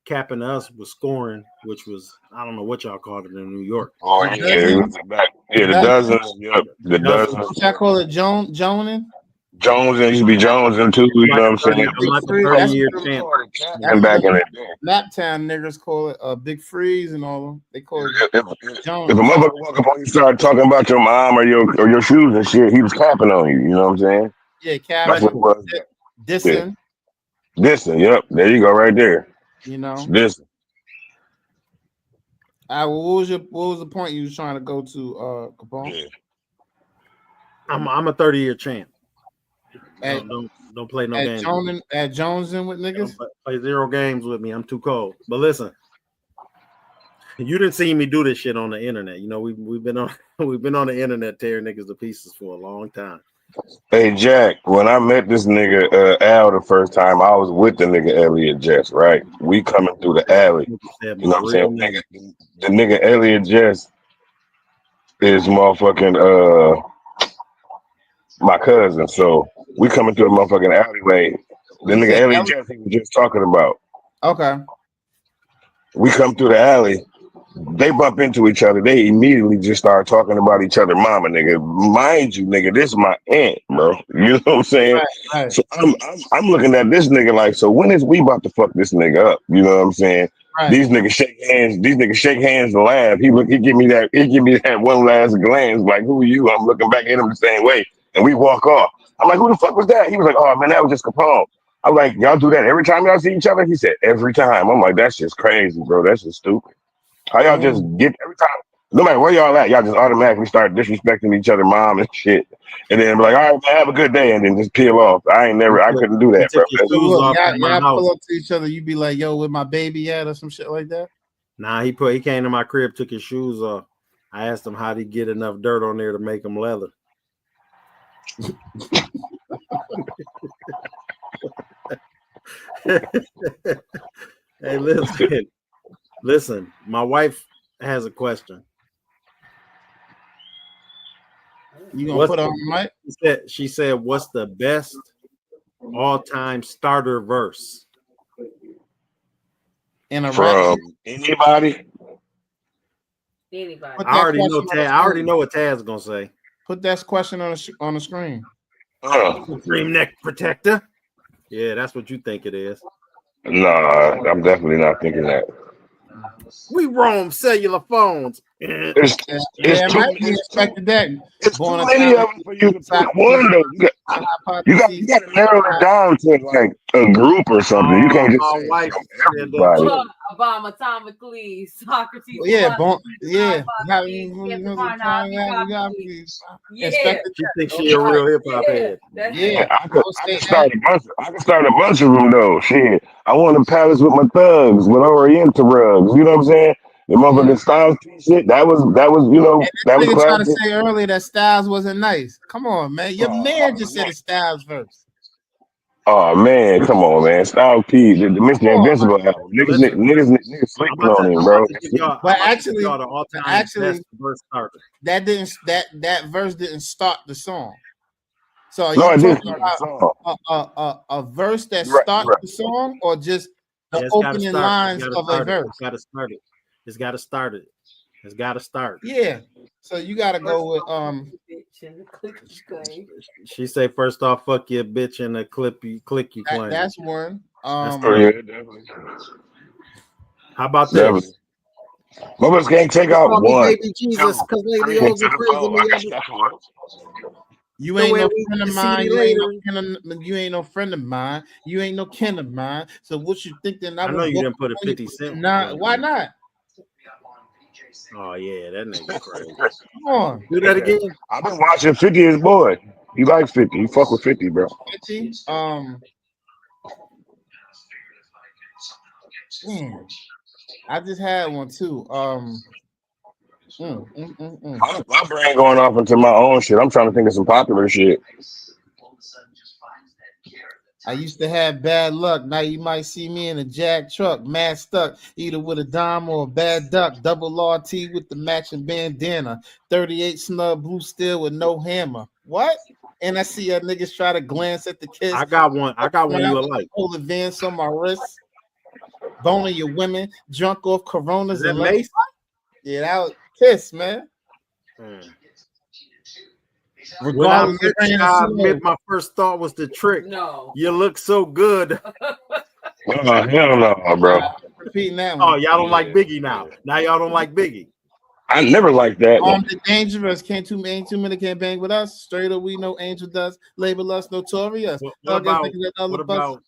Capping us was scoring, which was, I don't know what y'all called it in New York. Oh yeah, the dozens. Yep, the dozens. I call it Joning. Jones and used to be Jones and too. You know what I'm saying? I'm like a 30-year champ. And back in the day, Naptown niggas call it Big Freeze and all them. They call it Jones. If a motherfucker walk up on you, start talking about your mom or your shoes and shit, he was capping on you. You know what I'm saying? Yeah, capping. That's what it was. Dissing. Yeah. Dissing. Yep. There you go, right there. You know. Dissing. What was the point you was trying to go to, Capone? Yeah. I'm a 30-year champ. Don't play no games. At Jonesing with niggas? Don't play 0 games with me. I'm too cold. But listen, you didn't see me do this shit on the internet. You know, we've been on the internet tearing niggas to pieces for a long time. Hey Jack, when I met this nigga Al the first time, I was with the nigga Elliot Jess, right? We coming through the alley. You know what I'm saying? The nigga Elliot Jess is motherfucking my cousin. So we coming through the motherfucking alleyway. The nigga Elliot Jess he was just talking about. Okay. We come through the alley. They bump into each other. They immediately just start talking about each other, mama, nigga. Mind you, nigga, this is my aunt, bro. You know what I'm saying? Right. So I'm looking at this nigga like, so when is we about to fuck this nigga up? You know what I'm saying? Right. These niggas shake hands and laugh. He give me that one last glance, like, who are you? I'm looking back at him the same way, and we walk off. I'm like, who the fuck was that? He was like, oh man, that was just Capone. I'm like, y'all do that every time y'all see each other? He said, every time. I'm like, that's just crazy, bro. That's just stupid. How y'all just get every time, no matter where y'all at, y'all just automatically start disrespecting each other, mom and shit, and then be like, all right, man, have a good day, and then just peel off. I couldn't do that, bro. Y'all pull up to each other, you be like, yo, where my baby at, or some shit like that. Nah, he came to my crib, took his shoes off. I asked him how'd he get enough dirt on there to make them leather. Hey, listen, my wife has a question. You gonna put on the mic? She said, "What's the best all-time starter verse in a from anybody?" I already know what Taz's gonna say. Put that question on the screen. Supreme neck protector. Yeah, that's what you think it is. Nah, I'm definitely not thinking that. We roam cellular phones. It's too many of them for you to pick one though. You got to narrow it down to like a group or something. You can't just say wife everybody. Obama, Atomically, Socrates. Yeah, She thinks she a real hip hop head. Yeah, I could start a bunch of them though. Shit, I want a palace with my thugs, with Oriental rugs. You know what I'm saying? The motherfucking Styles shit. That was that was trying to say earlier that Styles wasn't nice. Come on, man. Your man just said a Styles verse. Oh man, come on, man. Styles P, the Mission Invincible album. Niggas sleeping on him, bro. But actually, that verse didn't start the song. So are you talking about a verse that starts the song, or just the opening lines of a verse? It's got to start it. It's got to start it. It's got to start. Yeah. So you got to go with She say first off, fuck your bitch and a click you claim. That's one. Definitely. How about this? Motherfuckers can't take out one. Baby Jesus, because Lady O's are praising me. You ain't no friend of mine. You ain't no friend of mine. You ain't no kin of mine. So what you think? Then I know you didn't put a 50 Cent. Nah, why not? Oh yeah, that nigga crazy. Come on, do that again. I've been watching 50 as boy. He likes 50. He fuck with 50, bro. 50. I just had one too. My brain going off into my own shit. I'm trying to think of some popular shit. I used to have bad luck. Now you might see me in a Jag truck, mad stuck, either with a dime or a bad duck. Double RT with the matching bandana. 38 snub blue steel with no hammer. What? And I see niggas try to glance at the kids. I got one you would like. Hold advance on my wrist. Boning your women, drunk off Coronas. Is that Mace? Yeah, that was Kiss, man. When I admit my first thought was the trick. No. You look so good. Hell no, bro. Repeating that one. Oh, y'all don't like Biggie now. Now y'all don't like Biggie. I never liked that. The Dangerous. Ain't too many can't bang with us. Straight up, we know Angel does. Label us notorious. What about?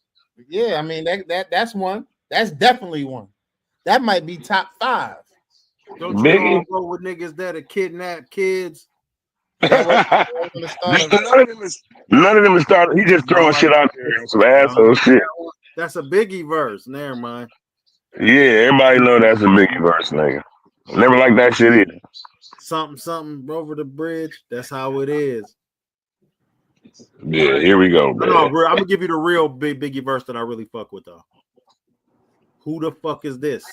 Yeah, I mean that's one. That's definitely one. That might be top 5. Don't you go with niggas that are kidnap kids? None of them is started. He just throwing shit out there on some asshole shit. That's a Biggie verse. Never mind. Yeah, everybody know that's a Biggie verse, nigga. Never like that shit either. Something over the bridge. That's how it is. Yeah, here we go, man. No, I'm gonna give you the real Biggie verse that I really fuck with though. Who the fuck is this?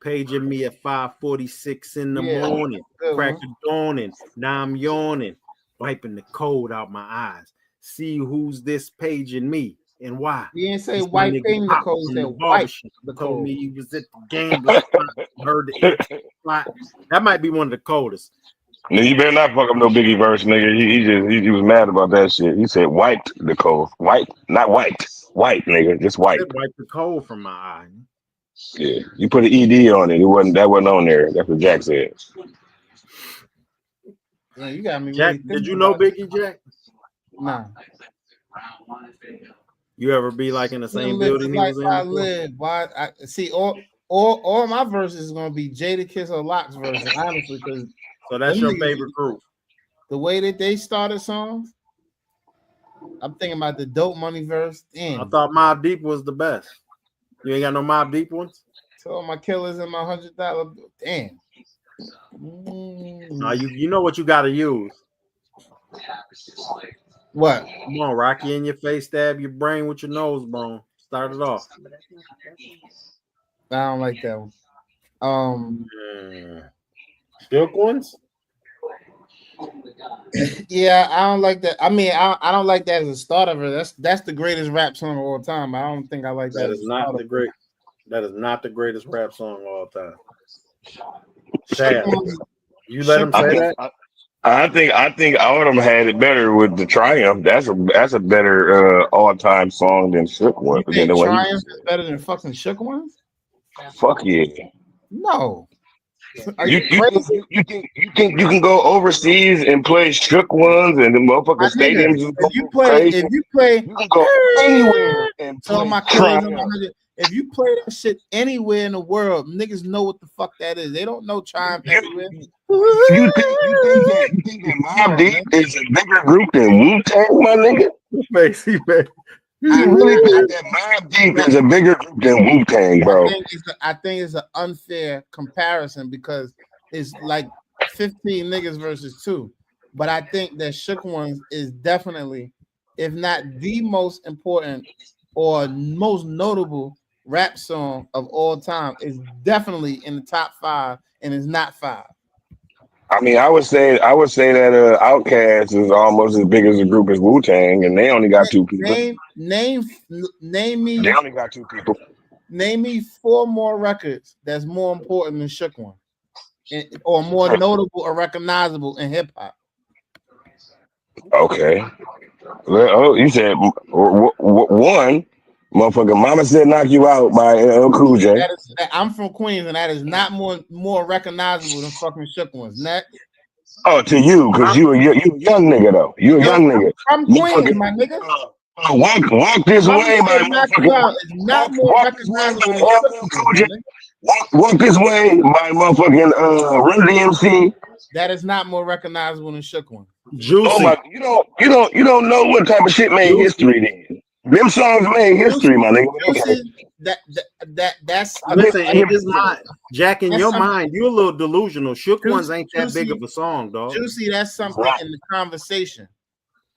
Paging me at 5:46 in the morning, crack of dawning. Now I'm yawning, wiping the cold out my eyes. See who's this paging me and why? He didn't say wiping the cold. He said wipe the cold. Told me he was at the game. Heard the plot. That might be one of the coldest. No, you better not fuck up no Biggie verse, nigga. He was mad about that shit. He said wiped the cold. Wipe, not wiped. Wipe, nigga. Just wipe. Wipe the cold from my eye. Yeah, you put an ED on it. That wasn't on there. That's what Jack said. Yeah, you got me. Jack, really did you know Biggie, Jack? Nah. You ever be like in the same building he was in? I live. Why? I see. All my verses is gonna be Jada Kiss or Locks version, honestly. So that's your favorite group. The way that they started songs. I'm thinking about the Dope Money verse. Damn. I thought Mobb Deep was the best. You ain't got no Mobb Deep ones? So all my killers and my $100. Damn. No, you know what you gotta use. What? Come on, Rocky in your face, stab your brain with your nose bone. Start it off. I don't like that one. Silk ones? Yeah, I don't like that. I mean, I don't like that as a start of it. That's the greatest rap song of all time. I don't think I like that. That is not the great. That is not the greatest rap song of all time. Shad, you let him say that? I think all of them had it better with the Triumph. That's a better all time song than Shook one. You think Triumph is better than fucking Shook Ones? Fuck yeah. No. Are you crazy? You think you can go overseas and play Shook Ones and the motherfucking stadiums just go crazy? If you play, you can go anywhere and play Triumph. If you play that shit anywhere in the world, niggas know what the fuck that is. They don't know Triumph everywhere. You think that Mobb Deep is a bigger group than Wu-Tang, my nigga? Basically, man. You really think that Mobb Deep is a bigger group than Wu-Tang, bro? I think it's an unfair comparison because it's like 15 niggas versus 2. But I think that Shook Ones is definitely, if not the most important or most notable rap song of all time, is definitely in the top 5 and is not 5. I mean, I would say that Outkast is almost as big as a group as Wu-Tang, and they only got 2 people. Name me. They only got 2 people. Name me 4 more records that's more important than Shook One, or more notable or recognizable in hip hop. Okay. Oh, you said one. Motherfucker, Mama Said Knock You Out by LL Cool J. I'm from Queens, and that is not more recognizable than fucking Shook Ones. Next. Oh, to you, because you a young nigga, though. You a young nigga. I'm Queens, my nigga. Walk This Way by motherfucking... Not more recognizable than Shook Ones. Walk This Way by motherfucking Run DMC. That is not more recognizable than Shook Ones. Juicy. Oh my, you don't know what type of shit made history then. Them songs made history, my nigga. Okay. That's listen, in his mind, Jack, in your mind, you're a little delusional. Shook Ones ain't that big of a song, dog. Juicy, that's something in the conversation.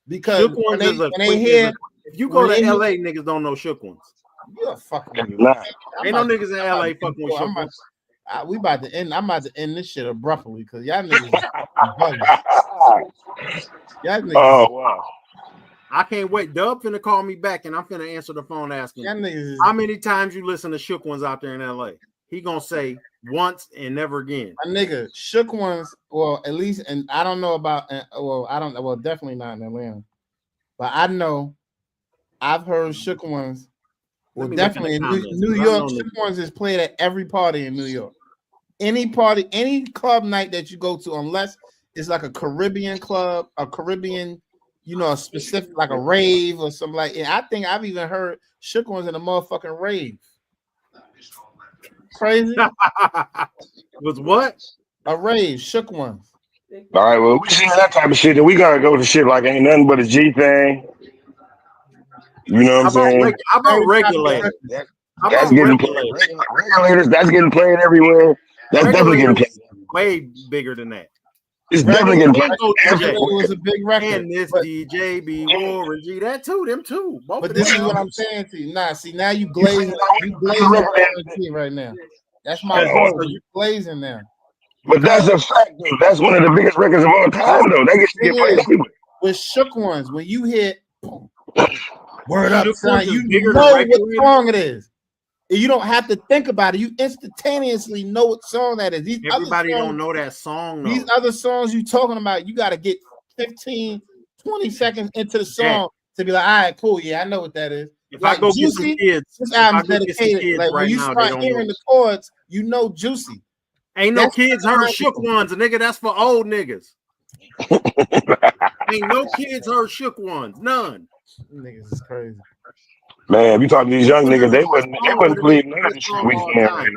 Because Shook Ones if you go to LA, niggas don't know Shook Ones. You're fucking ain't no niggas in LA fucking with Shook Ones. I'm about to end this shit abruptly because y'all niggas Oh wow. I can't wait. Dub finna call me back and I'm finna answer the phone asking how many times you listen to Shook Ones out there in LA. He gonna say once and never again. My nigga, Shook Ones, well, at least, and I don't know about, definitely not in Atlanta, but I know I've heard Shook Ones. Well, definitely in New York, Shook Ones is played at every party in New York. Any party, any club night that you go to, unless it's like a Caribbean club, a Caribbean, a specific, like a rave or something like that. I think I've even heard Shook Ones in a motherfucking rave. Crazy. Was what? A rave, Shook Ones. All right, well, we see that type of shit, then we gotta go to shit like ain't nothing but a G thing. You know what I'm saying? How about Regulators? That's getting played. Regulators, that's getting played everywhere. That's definitely getting played. Way bigger than that. It's definitely getting played. It was a big record. And this DJ B Warren G, them two. But this is what I'm saying to you. Now you glazing right now. That's my point. You glazing now. But that's a fact, though. That's one of the biggest records of all time, though. They get played everywhere. With Shook Ones, when you hit Word Up, son, you know what song it is. You don't have to think about it. You instantaneously know what song that is. Everybody don't know that song, though. These other songs you talking about, you got to get 15, 20 seconds into the song to be like, all right, cool. Yeah, I know what that is. If I go get some kids, this album's dedicated. Like when you start hearing the chords, you know Juicy. Ain't no kids heard Shook Ones, nigga. That's for old niggas. Ain't no kids heard Shook Ones. None. Niggas is crazy. Man, if you talk to these young niggas, they wouldn't believe none of the shit we saying right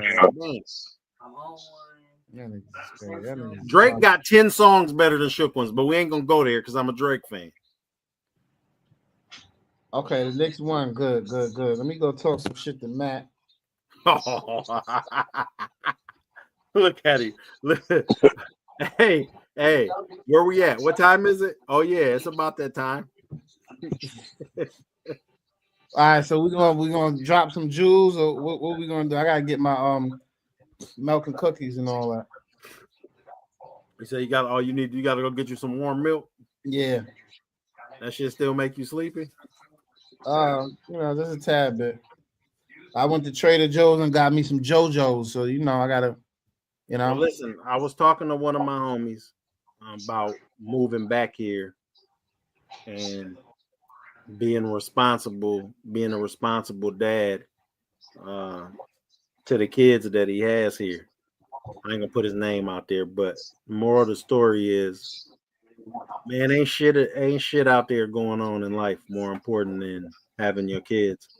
now. Drake got 10 songs better than Shook Ones, but we ain't gonna go there because I'm a Drake fan. Okay, the next one, good. Let me go talk some shit to Matt. Look at him. Hey, where we at? What time is it? Oh yeah, it's about that time. All right, so we're gonna drop some jewels, or what we gonna do? I gotta get my milk and cookies and all that. You say you got all you need. You got to go get you some warm milk. Yeah. That shit still make you sleepy? Just a tad bit. I went to Trader Joe's and got me some JoJo's, so I gotta, Well, listen, I was talking to one of my homies about moving back here and being a responsible dad to the kids that he has here. I ain't gonna put his name out there, but moral of the story is, man, ain't shit out there going on in life more important than having your kids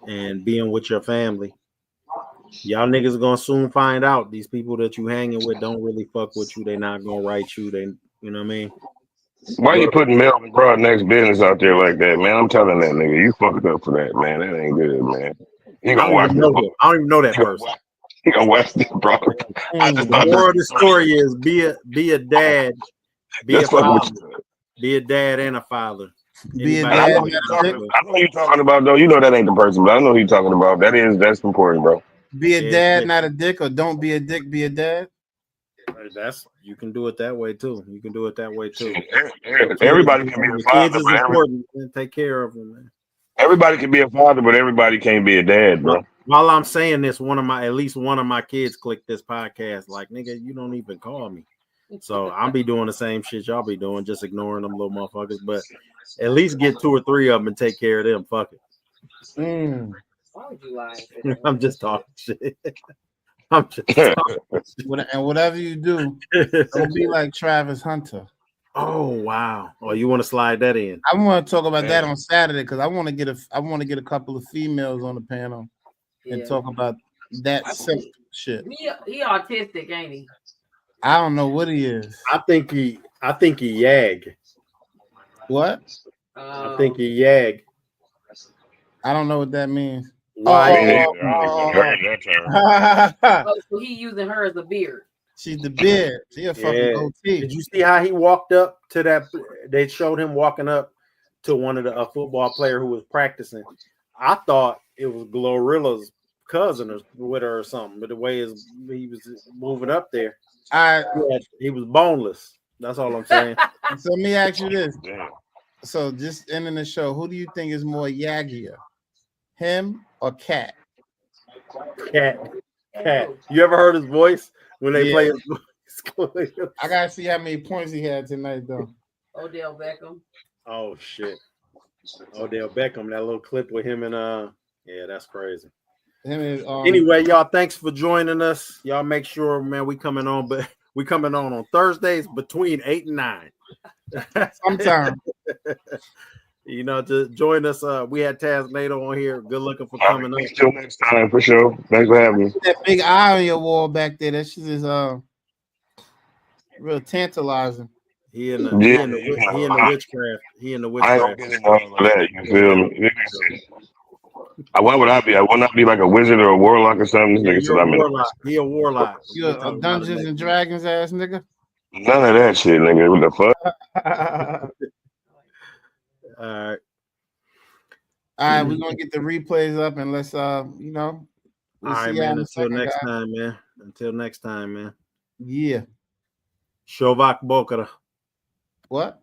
and being with your family. Y'all niggas gonna soon find out these people that you hanging with don't really fuck with you. They not gonna write you. They, you know what I mean? Why you putting Melvin Broad next business out there like that, man? I'm telling that nigga, you fucked up for that, man. That ain't good, man. He gonna watch this. I don't even know that person. He gonna watch this, bro. The moral of the story is be a dad, be a father, be a dad and a father. Be a dad. I know who you talking about, though. You know that ain't the person, but I know who you talking about. That's important, bro. Be a dad, not a dick, or don't be a dick, be a dad. You can do it that way too. Everybody can be a father, but important. Take care of them, man. Everybody can be a father, but everybody can't be a dad, bro. While I'm saying this, at least one of my kids clicked this podcast. Like, nigga, you don't even call me. So I'll be doing the same shit y'all be doing, just ignoring them little motherfuckers. But at least get 2 or 3 of them and take care of them. Fuck it. Why would you lie? I'm just talking shit. I'm just talking shit. And whatever you do, don't be like Travis Hunter. Oh wow! Oh, you want to slide that in? I want to talk about that on Saturday because I want to get a couple of females on the panel and talk about that shit. He autistic, ain't he? I don't know what he is. I think he yag. What? I think he yag. I don't know what that means. Why? So he using her as a beard. She's the beard. She a fucking goatee. Did you see how he walked up to that? They showed him walking up to one of a football player who was practicing. I thought it was Glorilla's cousin or with her or something, but the way he was moving up there, he was boneless. That's all I'm saying. So let me ask you this. So just ending the show, who do you think is more yaggier, him or Cat? Cat. You ever heard his voice when they play his voice? I gotta see how many points he had tonight, though. Odell Beckham. Oh shit. Odell Beckham, that little clip with him and that's crazy. Anyway, y'all, thanks for joining us. Y'all make sure, man, we coming on Thursdays between 8 and 9. Sometime. To join us. We had Taz Nato on here. Good looking for coming up. Till next time, for sure. Thanks for having me. That big eye on your wall back there, that shit is real tantalizing. He in the witchcraft. He in the witchcraft. I ain't getting all of that. You feel me? Why would I be? I will not be like a wizard or a warlock or something. He a warlock. You a Dungeons and Dragons ass nigga? None of that shit, nigga. What the fuck? All right, we're gonna get the replays up and let's all right, man. Until next time, man. Yeah. Shovak Bokara. What?